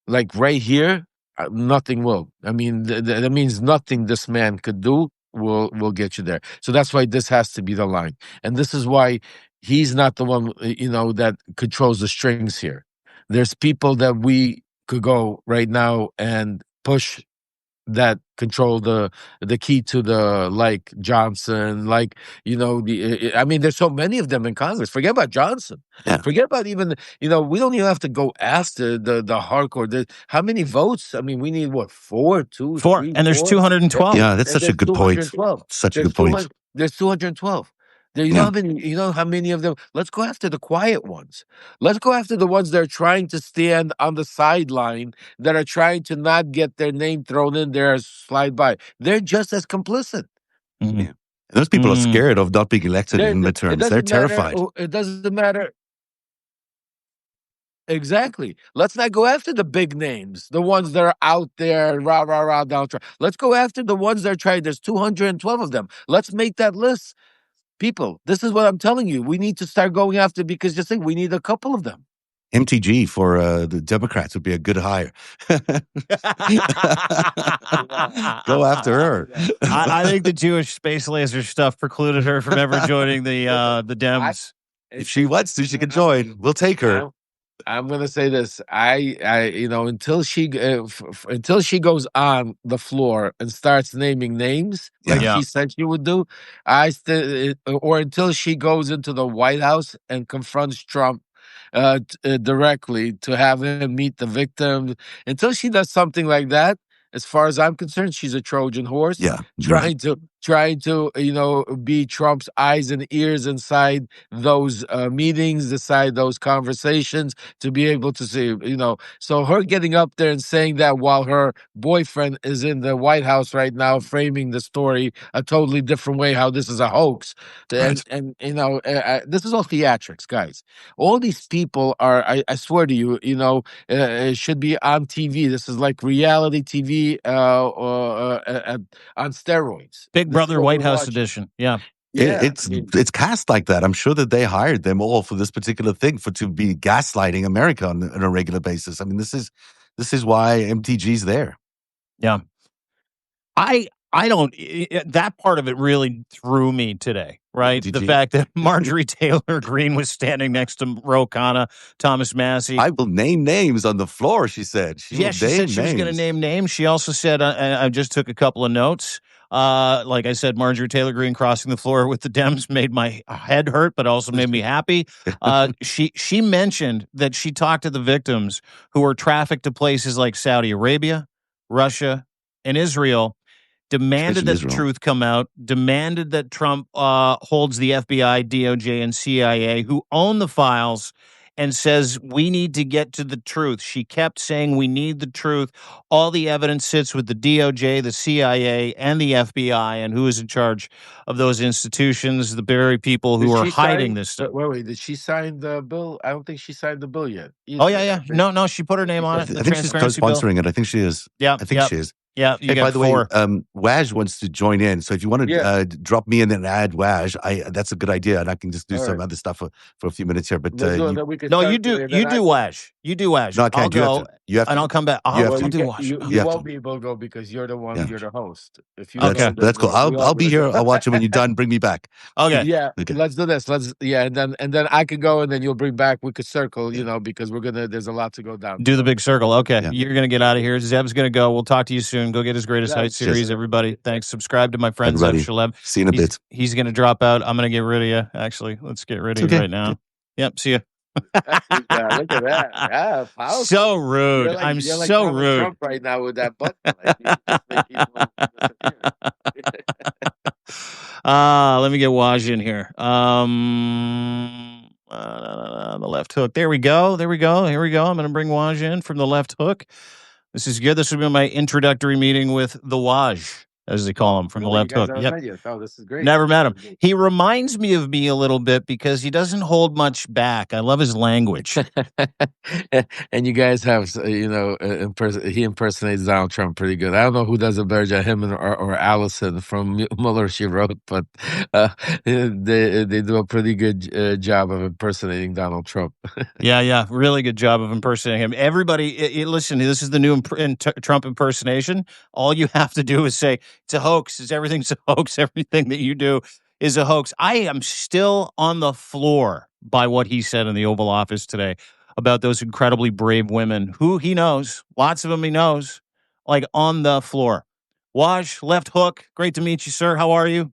like right here, nothing will. I mean, that means nothing this man could do will get you there. So that's why this has to be the line, and this is why he's not the one, you know, that controls the strings here. There's people that we could go right now and push that control the key to the, like Johnson, like, you know, I mean, there's so many of them in Congress. Forget about Johnson. Yeah. Forget about even, you know, we don't even have to go after the hardcore. How many votes? I mean, we need what, 4, 2, 4, 3, and there's 4? 212. Yeah, that's And such a good point. Such a good point. There's 212. You know how many of them? Let's go after the quiet ones. Let's go after the ones that are trying to stand on the sideline, that are trying to not get their name thrown in there as slide by. They're just as complicit. Yeah. And those people are scared of not being elected in midterms. They're terrified. It doesn't matter. Exactly. Let's not go after the big names, the ones that are out there, rah, rah, rah, down. Let's go after the ones that are trying. There's 212 of them. Let's make that list. people. This is what I'm telling you. We need to start going after, because just think, we need a couple of them. MTG for the Democrats would be a good hire. Go after her. I think the Jewish space laser stuff precluded her from ever joining the Dems. If she wants to, she can join. We'll take her. I'm gonna say this. Until she until she goes on the floor and starts naming names like Yeah. she said she would do, or until she goes into the White House and confronts Trump directly to have him meet the victims. Until she does something like that, as far as I'm concerned, she's a Trojan horse. Yeah. Trying to be Trump's eyes and ears inside those meetings, inside those conversations, to be able to see, so her getting up there and saying that while her boyfriend is in the White House right now, framing the story a totally different way, how this is a hoax, Right. and this is all theatrics, guys. All these people are, I swear to you, should be on TV. This is like reality TV on steroids. Big Brother White House edition. Yeah. It's cast like that. I'm sure that they hired them all for this particular thing, to be gaslighting America on a regular basis. I mean, this is why MTG's there. Yeah. I don't, that part of it really threw me today, right? MTG? The fact that Marjorie Taylor Greene was standing next to Ro Khanna, Thomas Massey. I will name names on the floor, she said. She said she was going to name names. She also said, I just took a couple of notes. Like I said, Marjorie Taylor Greene crossing the floor with the Dems made my head hurt, but also made me happy. She mentioned that she talked to the victims who were trafficked to places like Saudi Arabia, Russia, and Israel, demanded that the truth come out, demanded that Trump holds the FBI, DOJ, and CIA, who own the files, and says, we need to get to the truth. She kept saying, we need the truth. All the evidence sits with the DOJ, the CIA, and the FBI, and who is in charge of those institutions, the very people who are hiding this stuff. Wait, did she sign the bill? I don't think she signed the bill yet. Oh, yeah. No, she put her name on it. I think she's co-sponsoring it. I think she is. Yeah. I think she is. Yeah, hey, by the way, Waj wants to join in. So if you want to drop me in and add Waj, that's a good idea, and I can just do some other stuff for a few minutes here. But you do Waj. You do Waj. No, I can't. You have to, and I'll come back. I'll do Waj. You won't be able to go because you're the one. Yeah. You're the host. If you that's cool. I'll be here. I'll watch him when you're done. Bring me back. Okay. Yeah. Okay. Let's do this. And then I can go, and then you'll bring back. We could circle. Because there's a lot to go down. Do the big circle. Okay. You're gonna get out of here. Zev's gonna go. We'll talk to you soon. Go get his Greatest Heights series, everybody. Thanks. Subscribe to my friend Zev Shalev. See you in a bit. He's going to drop out. I'm going to get rid of you. Actually, let's get rid of you right now. Yep. See you. Look at that. Yeah, powerful. So rude. I'm so rude. Trump right now with that button. Let me get Waj in here. The left hook. There we go. Here we go. I'm going to bring Waj in from the left hook. This is good. This will be my introductory meeting with the Waj, as they call him, from the left hook. Yep. Oh, this is great. Never met him. He reminds me of me a little bit because he doesn't hold much back. I love his language. And you guys have, he impersonates Donald Trump pretty good. I don't know who does it better, him or Allison from Mueller, she wrote, but they do a pretty good job of impersonating Donald Trump. Yeah. Really good job of impersonating him. Everybody, listen, this is the new Trump impersonation. All you have to do is say, it's a hoax. Everything's a hoax. Everything that you do is a hoax. I am still on the floor by what he said in the Oval Office today about those incredibly brave women who he knows. Lots of them he knows, like on the floor. Waj, left hook. Great to meet you, sir. How are you?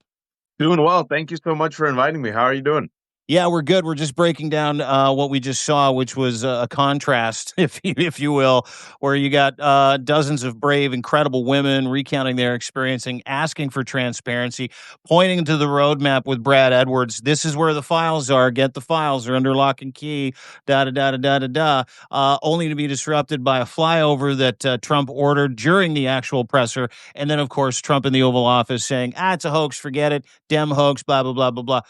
Doing well. Thank you so much for inviting me. How are you doing? Yeah, we're good. We're just breaking down what we just saw, which was a contrast, if you will, where you got dozens of brave, incredible women recounting their experiencing, asking for transparency, pointing to the roadmap with Brad Edwards. This is where the files are. Get the files. They're under lock and key. Only to be disrupted by a flyover that Trump ordered during the actual presser, and then of course Trump in the Oval Office saying, "It's a hoax. Forget it. Dem hoax. Blah blah blah blah blah."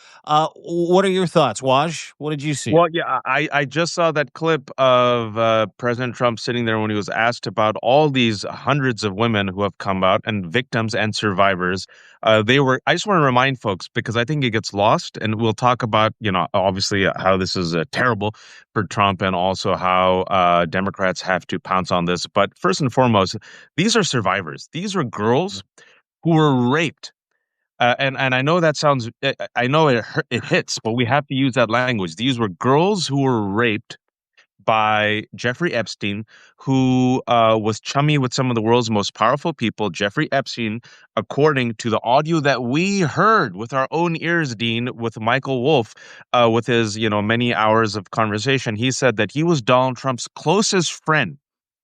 What are your your thoughts, Waj? What did you see? Well, yeah, I just saw that clip of President Trump sitting there when he was asked about all these hundreds of women who have come out and victims and survivors. I just want to remind folks because I think it gets lost, and we'll talk about, obviously how this is terrible for Trump and also how Democrats have to pounce on this. But first and foremost, these are survivors. These are girls who were raped. And I know that sounds, I know it hits, but we have to use that language. These were girls who were raped by Jeffrey Epstein, who was chummy with some of the world's most powerful people. Jeffrey Epstein, according to the audio that we heard with our own ears, Dean, with Michael Wolff, with his many hours of conversation, he said that he was Donald Trump's closest friend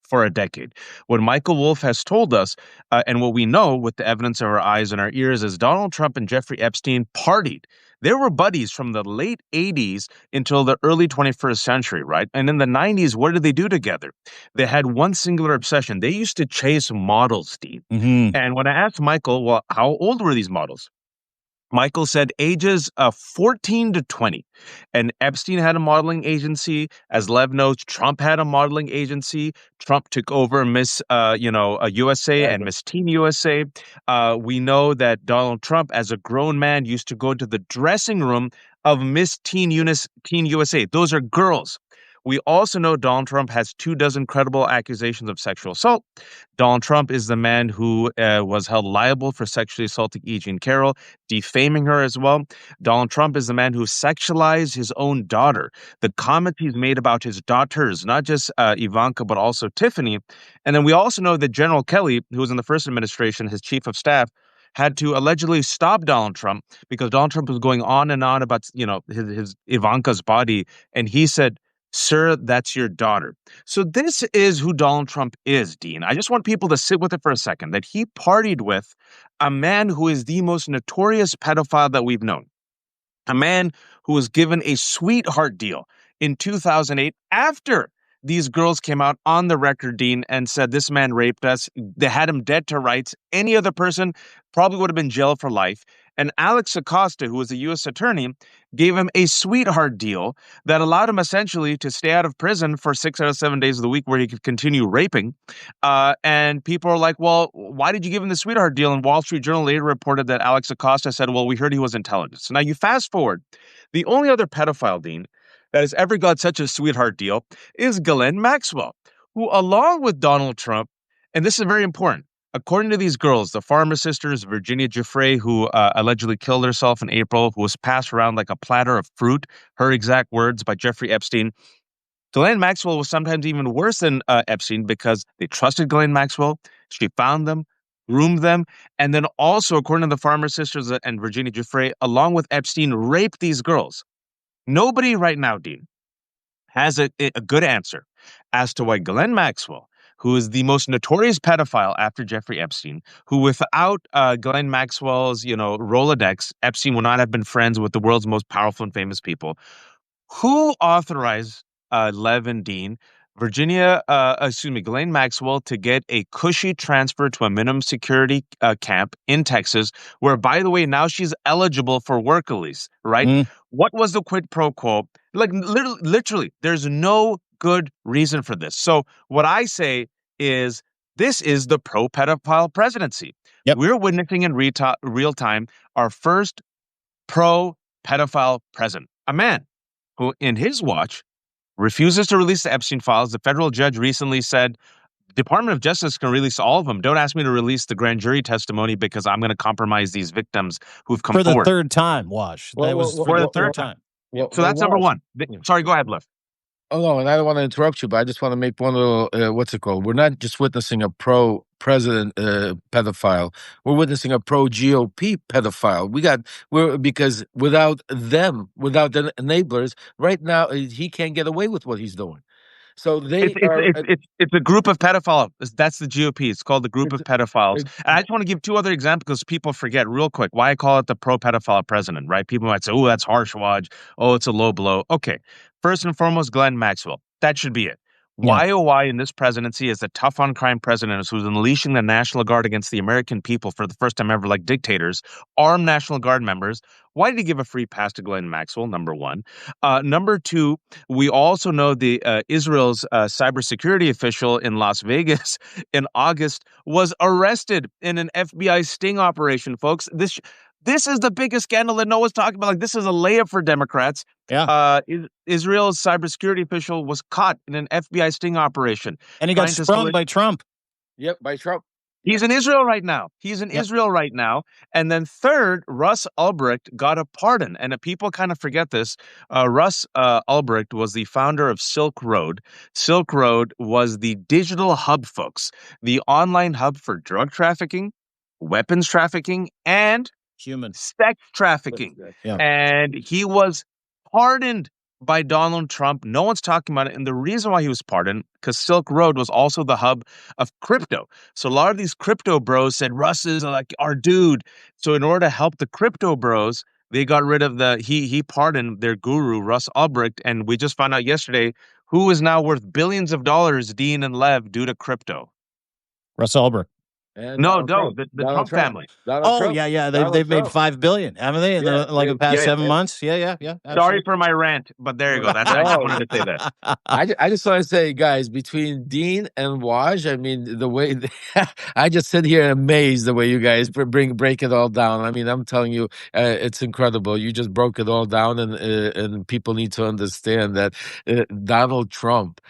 for a decade. What Michael Wolff has told us, and what we know with the evidence of our eyes and our ears, is Donald Trump and Jeffrey Epstein partied. They were buddies from the late 80s until the early 21st century, right? And in the 90s, what did they do together? They had one singular obsession. They used to chase models, Steve. Mm-hmm. And when I asked Michael, well, how old were these models? Michael said ages 14 to 20. And Epstein had a modeling agency. As Lev knows, Trump had a modeling agency. Trump took over Miss, USA and Miss Teen USA. We know that Donald Trump, as a grown man, used to go into the dressing room of Miss Teen USA. Those are girls. We also know Donald Trump has 24 credible accusations of sexual assault. Donald Trump is the man who was held liable for sexually assaulting E. Jean Carroll, defaming her as well. Donald Trump is the man who sexualized his own daughter. The comments he's made about his daughters, not just Ivanka, but also Tiffany. And then we also know that General Kelly, who was in the first administration, his chief of staff, had to allegedly stop Donald Trump because Donald Trump was going on and on about, his Ivanka's body. And he said, "Sir, that's your daughter." So this is who Donald Trump is, Dean. I just want people to sit with it for a second, that he partied with a man who is the most notorious pedophile that we've known. A man who was given a sweetheart deal in 2008 after these girls came out on the record, Dean, and said this man raped us. They had him dead to rights. Any other person probably would have been jailed for life. And Alex Acosta, who was a U.S. attorney, gave him a sweetheart deal that allowed him essentially to stay out of prison for 6 out of 7 days of the week where he could continue raping. And people are like, well, why did you give him the sweetheart deal? And Wall Street Journal later reported that Alex Acosta said, well, we heard he was intelligent. So now you fast forward. The only other pedophile, Dean, that has ever got such a sweetheart deal is Ghislaine Maxwell, who, along with Donald Trump, and this is very important, according to these girls, the Farmer sisters, Virginia Giuffre, who allegedly killed herself in April, who was passed around like a platter of fruit, her exact words, by Jeffrey Epstein. Ghislaine Maxwell was sometimes even worse than Epstein because they trusted Ghislaine Maxwell. She found them, groomed them, and then also, according to the Farmer sisters and Virginia Giuffre, along with Epstein, raped these girls. Nobody right now, Dean, has a good answer as to why Ghislaine Maxwell, who is the most notorious pedophile after Jeffrey Epstein, who without Ghislaine Maxwell's, Rolodex, Epstein would not have been friends with the world's most powerful and famous people. Who authorized Lev and Dean, Ghislaine Maxwell, to get a cushy transfer to a minimum security camp in Texas, where, by the way, now she's eligible for work release, right? Mm. What was the quid pro quo? Like, literally, there's no good reason for this. So what I say is this is the pro-pedophile presidency. Yep. We're witnessing in real time our first pro-pedophile president, a man who, in his watch, refuses to release the Epstein files. The federal judge recently said, Department of Justice can release all of them. Don't ask me to release the grand jury testimony because I'm going to compromise these victims who've come for the forward. third time, Wash. That was for the third time. So that's number one. Sorry, go ahead, Lev. Oh, no, and I don't want to interrupt you, but I just want to make one little, what's it called? We're not just witnessing a pro-president pedophile. We're witnessing a pro-GOP pedophile. Because without them, without the enablers, right now, he can't get away with what he's doing. So it's a group of pedophiles. That's the GOP. It's called the group of pedophiles. And I just want to give two other examples because people forget real quick why I call it the pro-pedophile president, right? People might say, oh, that's harsh, Waj. Oh, it's a low blow. Okay. First and foremost, Ghislaine Maxwell. That should be it. Why, oh, why in this presidency is the tough on crime president who's unleashing the National Guard against the American people for the first time ever, like dictators, armed National Guard members, Why did he give a free pass to Glenn Maxwell? Number one. Number two, we also know the Israel's cybersecurity official in Las Vegas in August was arrested in an FBI sting operation, folks. This is the biggest scandal that no one's talking about. Like, this is a layup for Democrats. Yeah. Israel's cybersecurity official was caught in an FBI sting operation. And he got sprung by Trump. Yep, by Trump. He's in Israel right now. Israel right now. And then third, Russ Ulbricht got a pardon. And people kind of forget this. Russ Ulbricht was the founder of Silk Road. Silk Road was the digital hub, folks, the online hub for drug trafficking, weapons trafficking, and human sex trafficking. Yeah. And he was pardoned by Donald Trump. No one's talking about it. And the reason why he was pardoned, because Silk Road was also the hub of crypto. So a lot of these crypto bros said, Russ is like our dude. So in order to help the crypto bros, they got rid of he pardoned their guru, Russ Ulbricht. And we just found out yesterday who is now worth billions of dollars, Dean and Lev, due to crypto. Russ Ulbricht. And no, the Trump family. Trump. Yeah. They've made $5 billion, haven't they? In the past 7 months. Yeah. Absolutely. Sorry for my rant, but there you go. That's I just wanted to say that. I just want to say, guys, between Dean and Waj, I mean, the way I just sit here amazed the way you guys break it all down. I mean, I'm telling you, it's incredible. You just broke it all down, and people need to understand that Donald Trump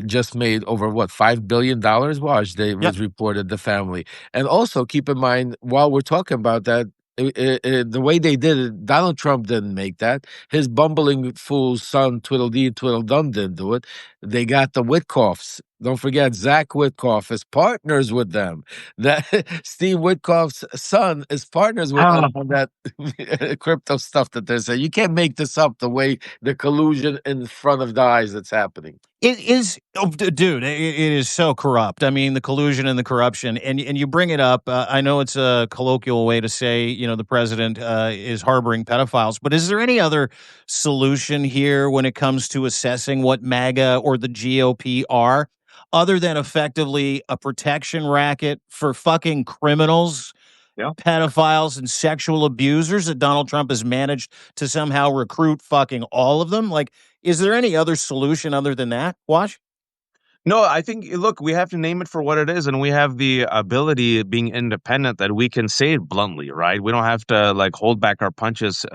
just made over $5 billion. Waj, was reported, the family. And also keep in mind, while we're talking about that, the way they did it, Donald Trump didn't make that. His bumbling fool's son, Tweedledee and Tweedledum, didn't do it. They got the Witkoffs. Don't forget, Zach Witkoff is partners with them. That Steve Witkoff's son is partners with them on that crypto stuff that they're saying. You can't make this up, the way the collusion in front of the eyes that's happening. It is, dude, it is so corrupt. I mean, the collusion and the corruption, and you bring it up. I know it's a colloquial way to say, the president is harboring pedophiles, but is there any other solution here when it comes to assessing what MAGA or the GOP are, other than effectively a protection racket for fucking criminals, pedophiles, and sexual abusers that Donald Trump has managed to somehow recruit fucking all of them? Like, is there any other solution other than that, Wash? No, I think, look, we have to name it for what it is, and we have the ability, being independent, that we can say it bluntly, right? We don't have to hold back our punches,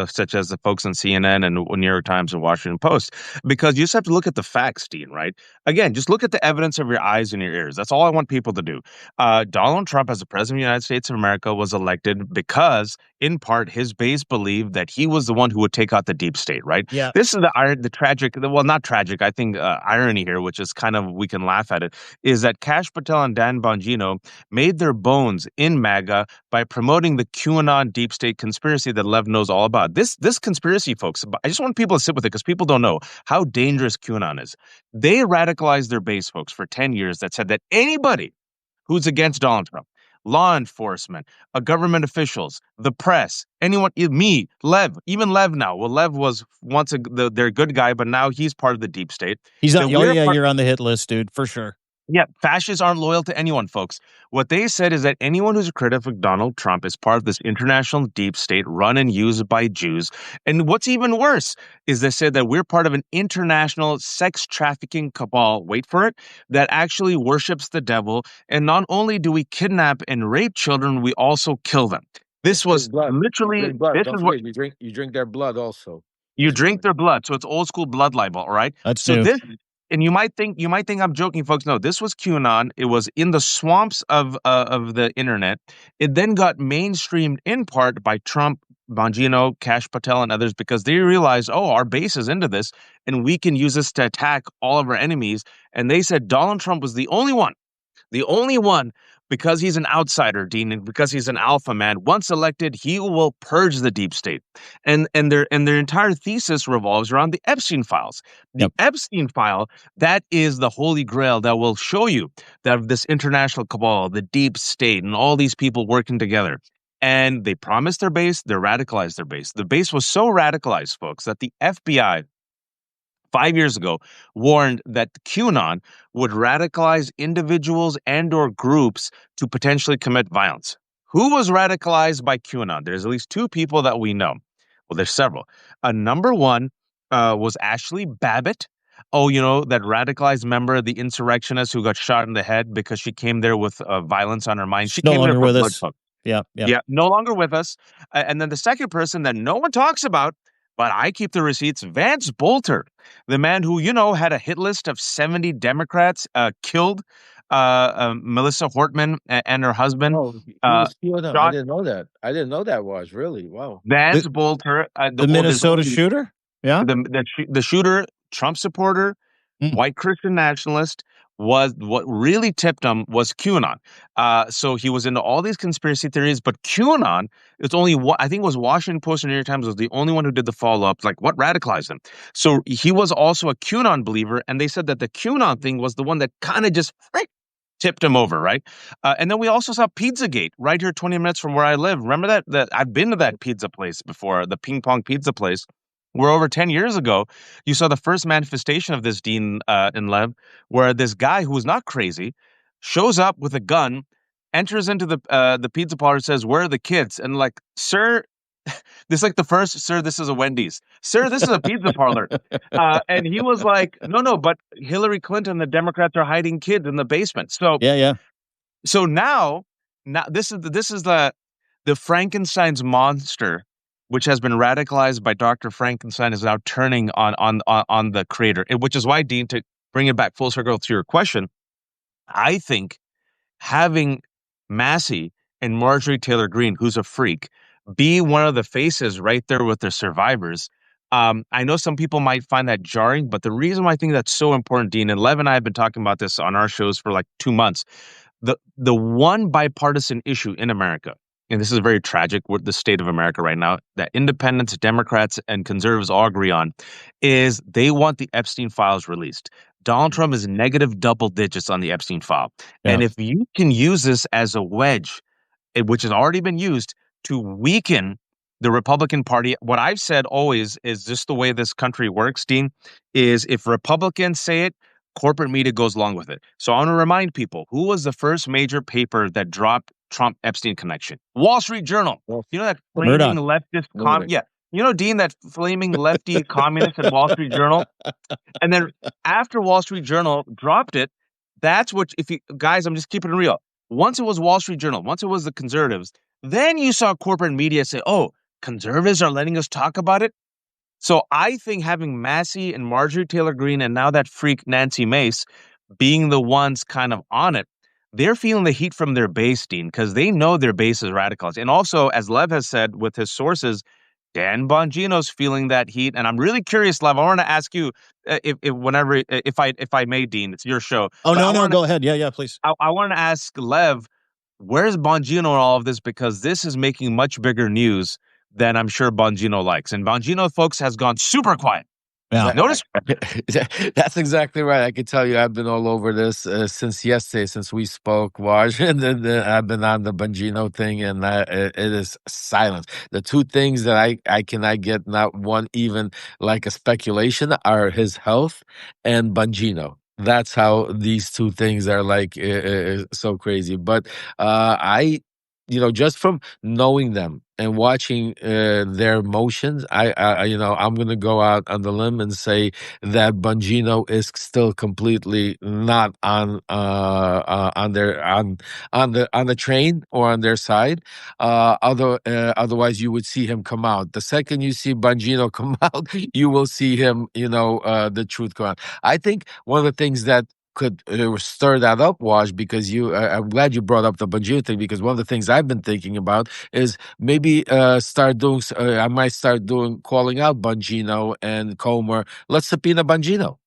such as the folks on CNN and New York Times and Washington Post, because you just have to look at the facts, Dean, right? Again, just look at the evidence of your eyes and your ears. That's all I want people to do. Donald Trump, as the president of the United States of America, was elected because, in part, his base believed that he was the one who would take out the deep state, right? Yeah. This is the tragic, well, not tragic, I think irony here, which is kind of, we can laugh at it, is that Kash Patel and Dan Bongino made their bones in MAGA by promoting the QAnon deep state conspiracy that Lev knows all about. This conspiracy, folks, I just want people to sit with it because people don't know how dangerous QAnon is. They radicalized their base, folks, for 10 years that said that anybody who's against Donald Trump, law enforcement, government officials, the press, anyone, me, Lev, even Lev now. Well, Lev was once their good guy, but now he's part of the deep state. He's on, you're on the hit list, dude, for sure. Yeah, fascists aren't loyal to anyone, folks. What they said is that anyone who's a critic of Donald Trump is part of this international deep state run and used by Jews. And what's even worse is they said that we're part of an international sex trafficking cabal, wait for it, that actually worships the devil. And not only do we kidnap and rape children, we also kill them. This was literally, this is what you drink their blood also. You drink their blood. So it's old school blood libel, right? That's so new. This, and you might think I'm joking, folks. No, this was QAnon. It was in the swamps of the internet. It then got mainstreamed in part by Trump, Bongino, Kash Patel, and others because they realized, our base is into this, and we can use this to attack all of our enemies. And they said Donald Trump was the only one, because he's an outsider, Dean, and because he's an alpha man. Once elected, he will purge the deep state. And their entire thesis revolves around the Epstein files. The Epstein file, that is the holy grail that will show you that this international cabal, the deep state, and all these people working together. And they promised their base, they radicalized their base. The base was so radicalized, folks, that the FBI 5 years ago warned that QAnon would radicalize individuals and or groups to potentially commit violence. Who was radicalized by QAnon? There's at least two people that we know. Well, there's several. Number one was Ashley Babbitt. Oh, that radicalized member, the insurrectionist who got shot in the head because she came there with violence on her mind. She No came there longer for with blood us. talk. Yeah. Yeah, no longer with us. And then the second person that no one talks about, but I keep the receipts, Vance Bolter, the man who, had a hit list of 70 Democrats killed, Melissa Hortman and her husband. Oh, he was QAnon. I Shot didn't know that. I didn't know that was really wow. Vance The, Bolter, the Minnesota shooter? Yeah. the shooter, Trump supporter, Mm. white Christian nationalist, was what really tipped him was QAnon. So he was into all these conspiracy theories, but QAnon, it's only I think it was Washington Post and New York Times was the only one who did the follow up, like what radicalized him. So he was also a QAnon believer, and they said that the QAnon thing was the one that kind of just tipped him over, right? And then we also saw Pizzagate right here, 20 minutes from where I live. Remember that? That I've been to that pizza place before, the ping pong pizza place, where over 10 years ago, you saw the first manifestation of this, Dean and Lev, where this guy who was not crazy shows up with a gun, enters into the pizza parlor, says, "Where are the kids?" And like, sir, this is like the first, "Sir, this is a Wendy's. Sir, this is a pizza parlor." And he was like, no, but Hillary Clinton, the Democrats are hiding kids in the basement. So Yeah. so now this is the Frankenstein's monster, which has been radicalized by Dr. Frankenstein, is now turning on the creator. Which is why, Dean, to bring it back full circle to your question, I think having Massey and Marjorie Taylor Greene, who's a freak, be one of the faces right there with the survivors. I know some people might find that jarring, but the reason why I think that's so important, Dean, and Lev and I have been talking about this on our shows for like 2 months. The one bipartisan issue in America, and this is very tragic with the state of America right now, that independents, Democrats, and conservatives all agree on, is they want the Epstein files released. Donald Trump is negative double digits on the Epstein file. Yeah. And if you can use this as a wedge, which has already been used to weaken the Republican Party, what I've said always is just the way this country works, Dean, is if Republicans say it, corporate media goes along with it. So I want to remind people, who was the first major paper that dropped Trump Epstein connection? Wall Street Journal. You know that flaming leftist yeah. You know, Dean, that flaming lefty communist at Wall Street Journal? And then after Wall Street Journal dropped it, that's what, if you guys, I'm just keeping it real. Once it was Wall Street Journal, once it was the conservatives, then you saw corporate media say, "Oh, conservatives are letting us talk about it." So I think having Massey and Marjorie Taylor Greene and now that freak Nancy Mace being the ones kind of on it, they're feeling the heat from their base, Dean, because they know their base is radicalized. And also, as Lev has said with his sources, Dan Bongino's feeling that heat. And I'm really curious, Lev, I want to ask you if I may, Dean, it's your show. Oh, no, go ahead. Yeah, please. I want to ask Lev, where's Bongino in all of this? Because this is making much bigger news than I'm sure Bongino likes. And Bongino, folks, has gone super quiet. Yeah. Notice? That's exactly right. I can tell you I've been all over this since yesterday, since we spoke, Waj, and then I've been on the Bongino thing, and it is silence. The two things that I cannot get, not one even like a speculation, are his health and Bongino. That's how these two things are like so crazy. But just from knowing them and watching their emotions, I'm going to go out on the limb and say that Bongino is still completely not on the train or on their side. Otherwise, you would see him come out. The second you see Bongino come out, you will see him. The truth come out. I think one of the things that could stir that up, Wash, because I'm glad you brought up the Bongino thing, because one of the things I've been thinking about is maybe I might start calling out Bongino and Comer. Let's subpoena Bongino.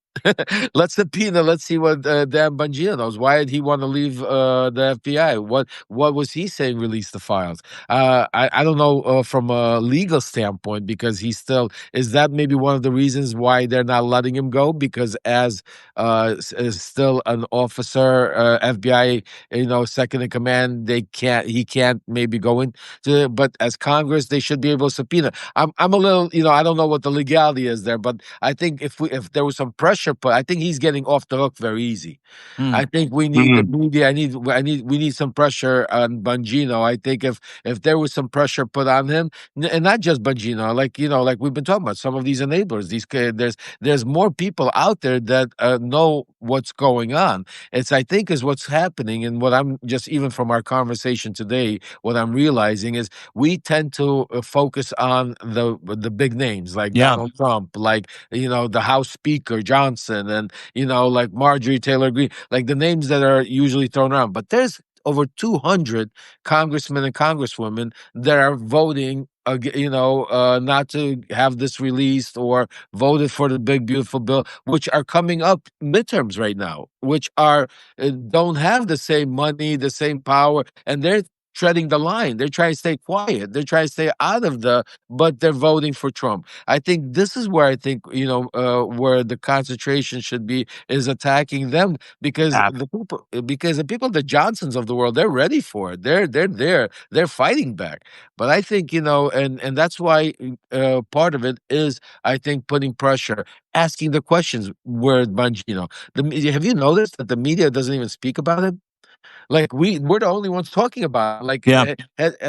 Let's see what Dan Bongino knows. Why did he want to leave the FBI? What was he saying? Release the files. I don't know from a legal standpoint, because he still is that maybe one of the reasons why they're not letting him go, because as still an officer, FBI, second in command, he can't maybe go into. But as Congress, they should be able to subpoena. I'm a little, I don't know what the legality is there, but I think if there was some pressure pressure put. I think he's getting off the hook very easy. Mm. I think we need the media. We need some pressure on Bongino. I think if there was some pressure put on him, and not just Bongino, like we've been talking about, some of these enablers. There's more people out there that know what's going on. I think is what's happening, and what I'm just even from our conversation today, what I'm realizing is we tend to focus on the big names like Donald Trump, like the House Speaker Johnson, and like Marjorie Taylor Greene, like the names that are usually thrown around. But there's over 200 congressmen and congresswomen that are voting, not to have this released or voted for the big beautiful bill, which are coming up midterms right now, which are don't have the same money, the same power, and they're treading the line. They're trying to stay quiet. They're trying to stay out of but they're voting for Trump. I think this is where where the concentration should be, is attacking them, because the people, the Johnsons of the world, they're ready for it. They're there. They're fighting back. But I think, and that's why part of it is, I think, putting pressure, asking the questions where Bongino. The media, have you noticed that the media doesn't even speak about him? Like we're the only ones talking about it.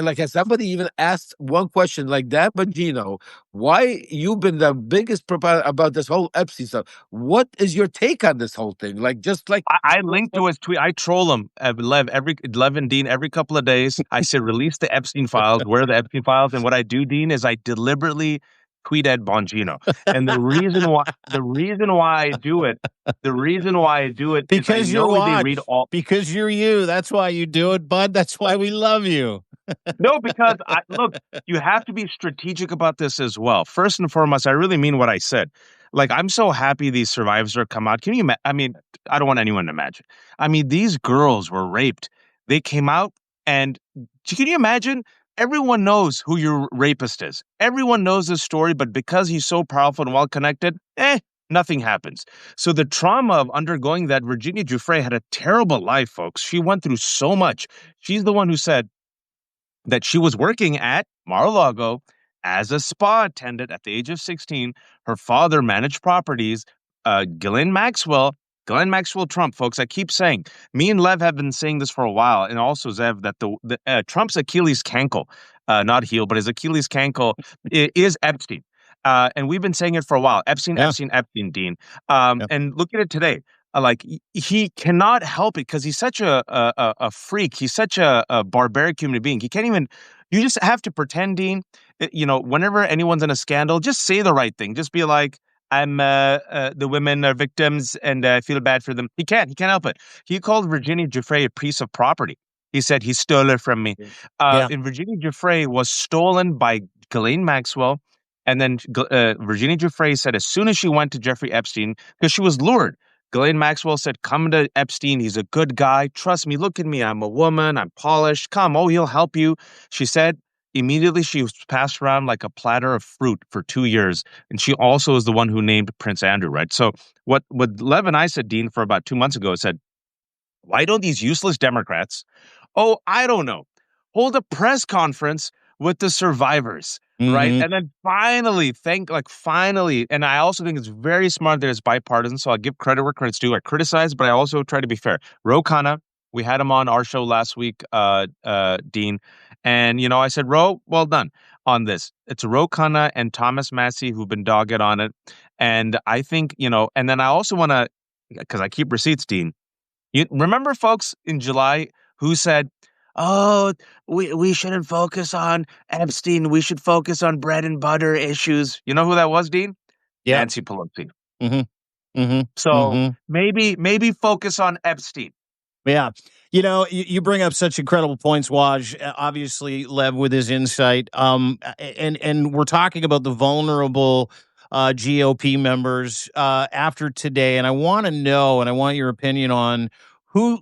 Like, has somebody even asked one question like that, Bongino? Why you've been the biggest proponent about this whole Epstein stuff? What is your take on this whole thing? Like, just like I linked to his tweet. I troll him, Lev and Dean, every couple of days. I say, release the Epstein files. Where are the Epstein files? And what I do, Dean, is I deliberately tweet at Bongino. And the reason why I do it, because is I know they read all. Because you're you. That's why you do it, bud. That's why we love you. No, because look, you have to be strategic about this as well. First and foremost, I really mean what I said. Like, I'm so happy these survivors are come out. Can you imagine? I mean, I don't want anyone to imagine. I mean, these girls were raped. They came out, and can you imagine? Everyone knows who your rapist is. Everyone knows this story, but because he's so powerful and well-connected, nothing happens. So the trauma of undergoing that, Virginia Giuffre had a terrible life, folks. She went through so much. She's the one who said that she was working at Mar-a-Lago as a spa attendant at the age of 16. Her father managed properties. Ghislaine Maxwell Trump, folks, I keep saying, me and Lev have been saying this for a while, and also Zev, that the Trump's Achilles cankle, not heel, but his Achilles cankle is Epstein. And we've been saying it for a while. Epstein, Dean. And look at it today. Like, he cannot help it because he's such a freak. He's such a barbaric human being. He can't even. You just have to pretend, Dean. Whenever anyone's in a scandal, just say the right thing. Just be like, I'm the women are victims and I feel bad for them. He can't help it. He called Virginia Giuffre a piece of property. He said he stole her from me. And Virginia Giuffre was stolen by Ghislaine Maxwell. And then Virginia Giuffre said as soon as she went to Jeffrey Epstein, because she was lured, Ghislaine Maxwell said, come to Epstein. He's a good guy. Trust me. Look at me. I'm a woman. I'm polished. Come. Oh, he'll help you. She said immediately she was passed around like a platter of fruit for 2 years. And she also is the one who named Prince Andrew, right? So what Lev and I said, Dean, for about 2 months ago, said, why don't these useless Democrats, I don't know, hold a press conference with the survivors, right? And then finally, and I also think it's very smart that it's bipartisan, so I'll give credit where credit's due. I criticize, but I also try to be fair. Ro Khanna, we had him on our show last week, Dean, and, I said, Ro, well done on this. It's Ro Khanna and Thomas Massie who've been dogged on it, and I think, and then I also want to, because I keep receipts, Dean, you remember folks in July who said, oh, we shouldn't focus on Epstein. We should focus on bread and butter issues. You know who that was, Dean? Yeah. Nancy Pelosi. So maybe focus on Epstein. Yeah. You bring up such incredible points, Waj. Obviously, Lev with his insight. And we're talking about the vulnerable GOP members after today. And I want to know, and I want your opinion on who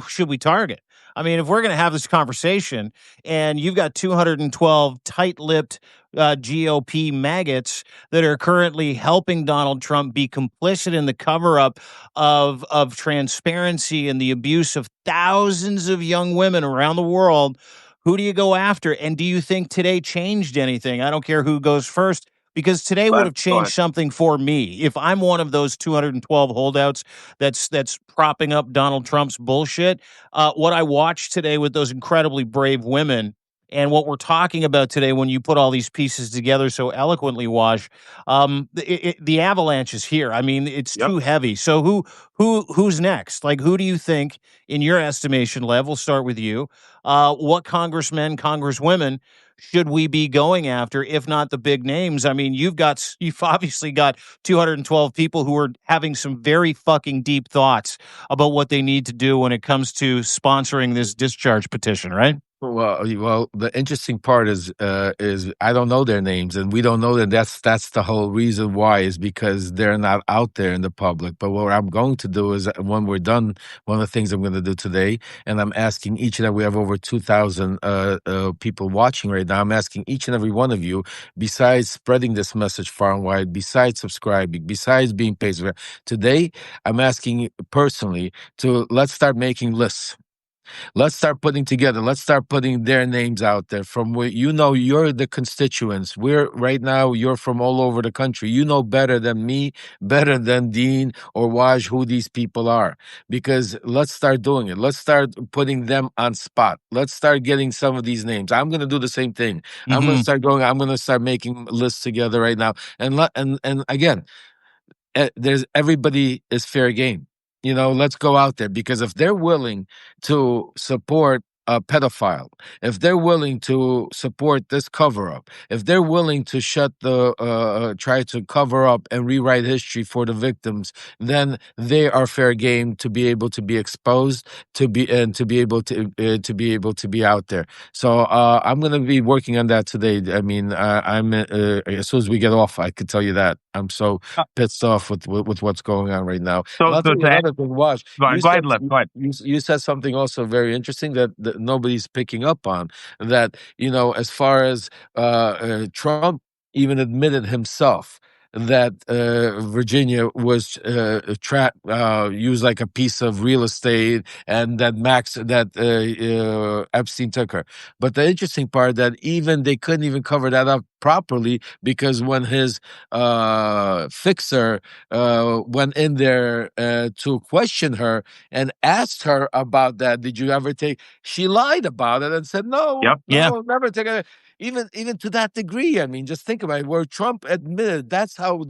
should we target? I mean, if we're going to have this conversation and you've got 212 tight-lipped GOP maggots that are currently helping Donald Trump be complicit in the cover-up of transparency and the abuse of thousands of young women around the world, who do you go after? And do you think today changed anything? I don't care who goes first, because today would have changed something for me. If I'm one of those 212 holdouts that's propping up Donald Trump's bullshit, what I watched today with those incredibly brave women and what we're talking about today, when you put all these pieces together so eloquently, Waj, the avalanche is here. I mean, it's too heavy. So who's next? Like, who do you think, in your estimation, Lev? We'll start with you. What congressmen, congresswomen should we be going after, if not the big names? I mean, you've obviously got 212 people who are having some very fucking deep thoughts about what they need to do when it comes to sponsoring this discharge petition, right? Well, the interesting part is I don't know their names, and we don't know that. That's the whole reason why, is because they're not out there in the public. But what I'm going to do is, when we're done, one of the things I'm going to do today, and I'm asking each and every, we have over 2,000 people watching right now. I'm asking each and every one of you, besides spreading this message far and wide, besides subscribing, besides being paid today, I'm asking you personally to let's start making lists. Let's start putting together. Let's start putting their names out there from where you're the constituents. We're right now, you're from all over the country. You know better than me, better than Dean or Waj who these people are. Because let's start doing it. Let's start putting them on spot. Let's start getting some of these names. I'm going to do the same thing. I'm going to start going. I'm going to start making lists together right now. And again, there's everybody is fair game. Let's go out there, because if they're willing to support a pedophile, if they're willing to support this cover up, if they're willing to try to cover up and rewrite history for the victims, then they are fair game to be able to be exposed, to be able to be out there. So I'm going to be working on that today. I mean, I'm as soon as we get off, I could tell you that I'm so pissed off with what's going on right now. Another thing, Wash, you said something also very interesting that nobody's picking up on. That as far as Trump even admitted himself that Virginia was used like a piece of real estate, and that Epstein took her. But the interesting part, that even they couldn't even cover that up properly, because when his fixer went in there to question her and asked her about that, did you ever take? She lied about it and said no, never take it. Even to that degree, I mean, just think about it. Where Trump admitted, that's how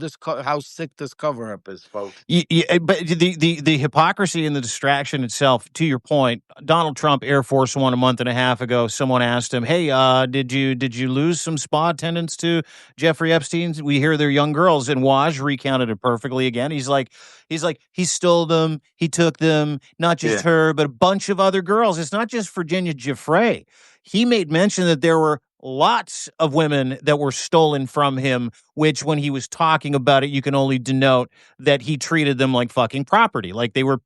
sick this cover up is, folks. But the hypocrisy and the distraction itself. To your point, Donald Trump, Air Force One, a month and a half ago, someone asked him, "Hey, did you lose some spa attendants to Jeffrey Epstein? We hear they're young girls." And Waj recounted it perfectly again. He's like, he stole them, he took them, not just her, but a bunch of other girls. It's not just Virginia Giuffre. He made mention that there were lots of women that were stolen from him, which, when he was talking about it, you can only denote that he treated them like fucking property, like they were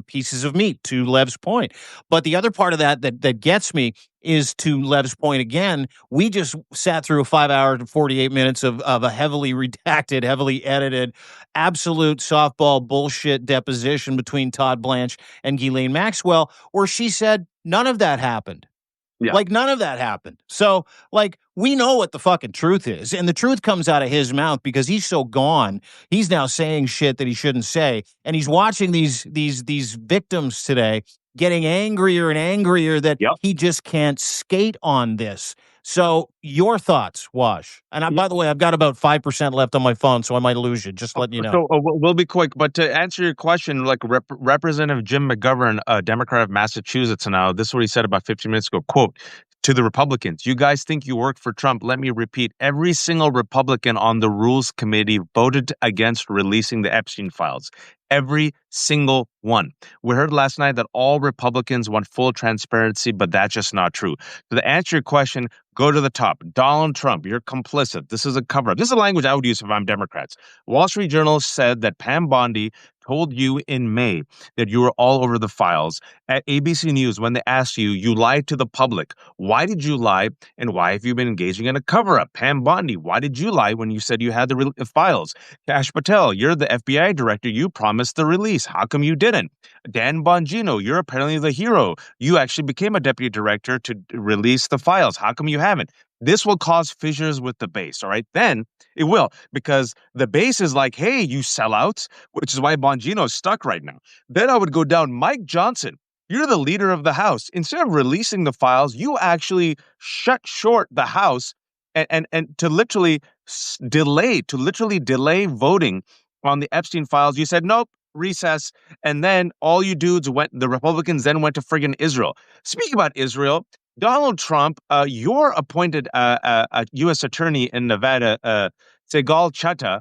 pieces of meat, to Lev's point. But the other part of that gets me is, to Lev's point again, we just sat through 5 hours and 48 minutes of a heavily redacted, heavily edited, absolute softball bullshit deposition between Todd Blanche and Ghislaine Maxwell, where she said none of that happened. Yeah. Like, none of that happened. So, like, we know what the fucking truth is. And the truth comes out of his mouth because he's so gone. He's now saying shit that he shouldn't say. And he's watching these victims today getting angrier and angrier that he just can't skate on this. So, your thoughts, Wash? And by the way, I've got about 5% left on my phone, so I might lose you. Just letting you know. So we'll be quick. But to answer your question, like Representative Jim McGovern, a Democrat of Massachusetts now, this is what he said about 15 minutes ago, quote, to the Republicans, "You guys think you work for Trump. Let me repeat, every single Republican on the Rules Committee voted against releasing the Epstein files. Every single one. We heard last night that all Republicans want full transparency, but that's just not true. So to answer your question, go to the top. Donald Trump, you're complicit. This is a cover-up. This is a language I would use if I'm Democrats. Wall Street Journal said that Pam Bondi told you in May that you were all over the files. At ABC News, when they asked you, you lied to the public. Why did you lie, and why have you been engaging in a cover-up? Pam Bondi, why did you lie when you said you had the files? Kash Patel, you're the FBI director. You promised the release. How come you didn't? Dan Bongino, you're apparently the hero. You actually became a deputy director to release the files. How come you haven't? this will cause fissures with the base. All right, then it will, because the base is like, hey, you sellouts, which is why Bongino is stuck right now. Then I would go down, Mike Johnson. You're the leader of the House. Instead of releasing the files, you actually shut short the House and to literally delay voting on the Epstein files. You said nope, recess, and then all you dudes the Republicans then went to friggin' Israel. Speaking about Israel, Donald Trump, your appointed a U.S. attorney in Nevada, Segal Chata,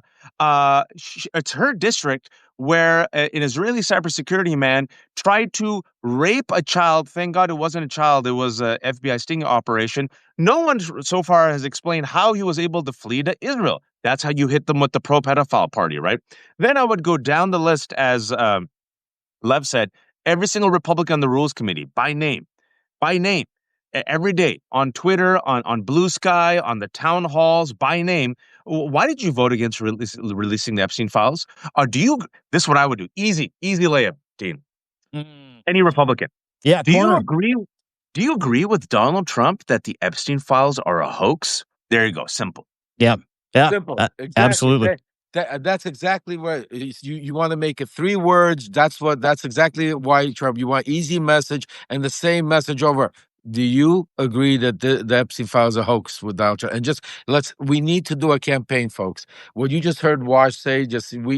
it's her district where an Israeli cybersecurity man tried to rape a child. Thank God it wasn't a child. It was a FBI sting operation. No one so far has explained how he was able to flee to Israel. That's how you hit them with the pro-pedophile party, right? Then I would go down the list, as Lev said, every single Republican on the Rules Committee, by name, every day, on Twitter, on Blue Sky, on the town halls, by name. Why did you vote against releasing the Epstein files? Or this is what I would do. Easy layup, Dean. Any Republican. Yeah, Do you agree with Donald Trump that the Epstein files are a hoax? There you go. Simple. Yeah. Simple. Exactly. Absolutely. That's exactly what you want to make it 3 words. That's exactly why, Trump. You want easy message and the same message over. Do you agree that the Epstein files are a hoax without? And just we need to do a campaign, folks. What you just heard Wash say,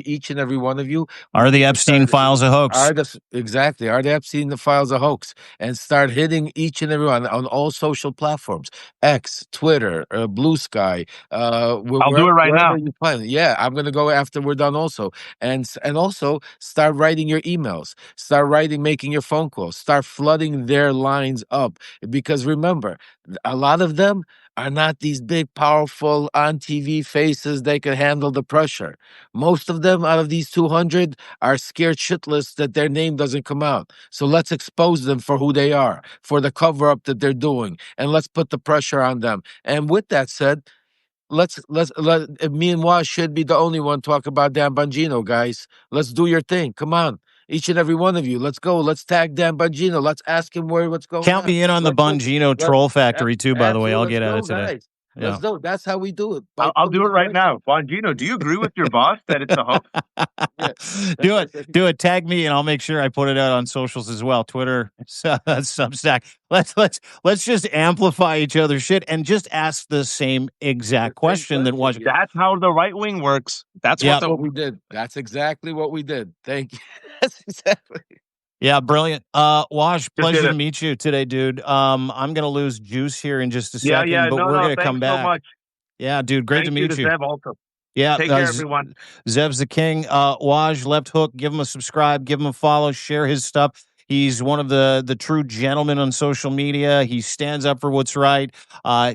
each and every one of you. Are the Epstein files a hoax? Exactly. Are the Epstein files a hoax? And start hitting each and every one on all social platforms, X, Twitter, Blue Sky. I'll do it right now. Yeah, I'm going to go after we're done also. And also start writing your emails. Start making your phone calls. Start flooding their lines up. Because remember, a lot of them are not these big, powerful, on TV faces. They can handle the pressure. Most of them out of these 200 are scared shitless that their name doesn't come out. So let's expose them for who they are, for the cover-up that they're doing, and let's put the pressure on them. And with that said, let me and Waz should be the only one talk about Dan Bongino, guys. Let's do your thing. Come on. Each and every one of you. Let's go. Let's tag Dan Bongino. Let's ask him what's going on. Count me in on the Bongino troll factory too, by the way. I'll get at it today. Guys. Yeah. Let's do it. That's how we do it. I'll do it right now. Bongino, do you agree with your boss that it's a hoax? Do it. Tag me, and I'll make sure I put it out on socials as well. Twitter, Substack. Let's just amplify each other's shit and just ask the same exact question that was. That's how the right wing works. That's what we did. That's exactly what we did. Thank you. That's exactly. Yeah, brilliant. Wash, pleasure to meet you today, dude. I'm gonna lose juice here in just a second, but we're gonna come back. So much. Yeah, dude, great to meet you. Zev also. Yeah, take care, everyone. Zev's the king. Waj, Left Hook, give him a subscribe, give him a follow, share his stuff. He's one of the true gentlemen on social media. He stands up for what's right.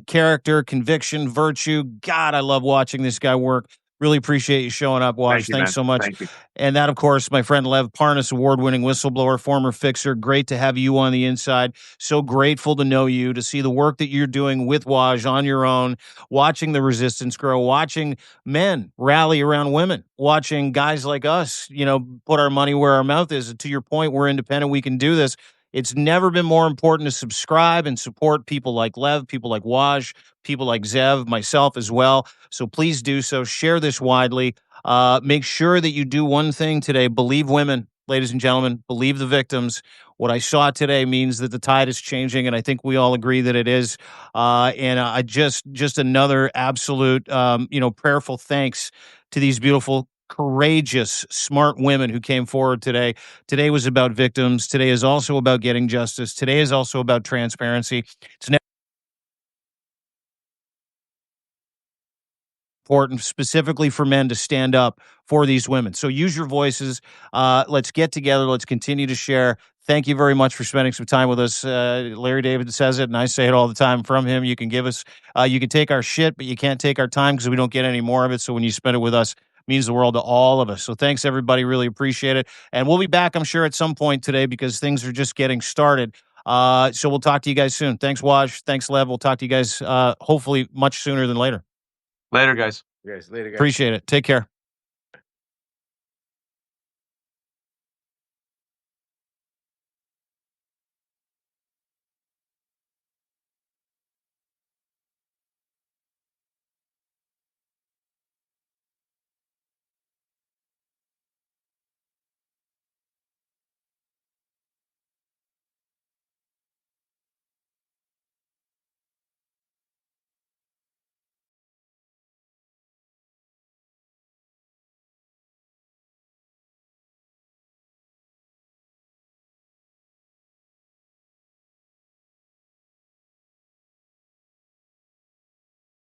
Character, conviction, virtue. God, I love watching this guy work. Really appreciate you showing up, Wash. Thanks so much. Thank you. And that, of course, my friend Lev Parnas, award-winning whistleblower, former fixer. Great to have you on the inside. So grateful to know you, to see the work that you're doing with Waj on your own, watching the resistance grow, watching men rally around women, watching guys like us, put our money where our mouth is. And to your point, we're independent. We can do this. It's never been more important to subscribe and support people like Lev, people like Waj, people like Zev, myself as well. So please do so. Share this widely. Make sure that you do one thing today. Believe women, ladies and gentlemen. Believe the victims. What I saw today means that the tide is changing, and I think we all agree that it is. And I just another absolute, prayerful thanks to these beautiful, courageous, smart women who came forward today. Today was about victims. Today is also about getting justice. Today is also about transparency. It's important specifically for men to stand up for these women. So use your voices. Let's get together. Let's continue to share. Thank you very much for spending some time with us. Larry David says it, and I say it all the time from him. You can give us, you can take our shit, but you can't take our time because we don't get any more of it. So when you spend it with us, means the world to all of us. So thanks, everybody. Really appreciate it. And we'll be back, I'm sure, at some point today because things are just getting started. So we'll talk to you guys soon. Thanks, Waj. Thanks, Lev. We'll talk to you guys hopefully much sooner than later. Later, guys. Later, guys. Appreciate it. Take care.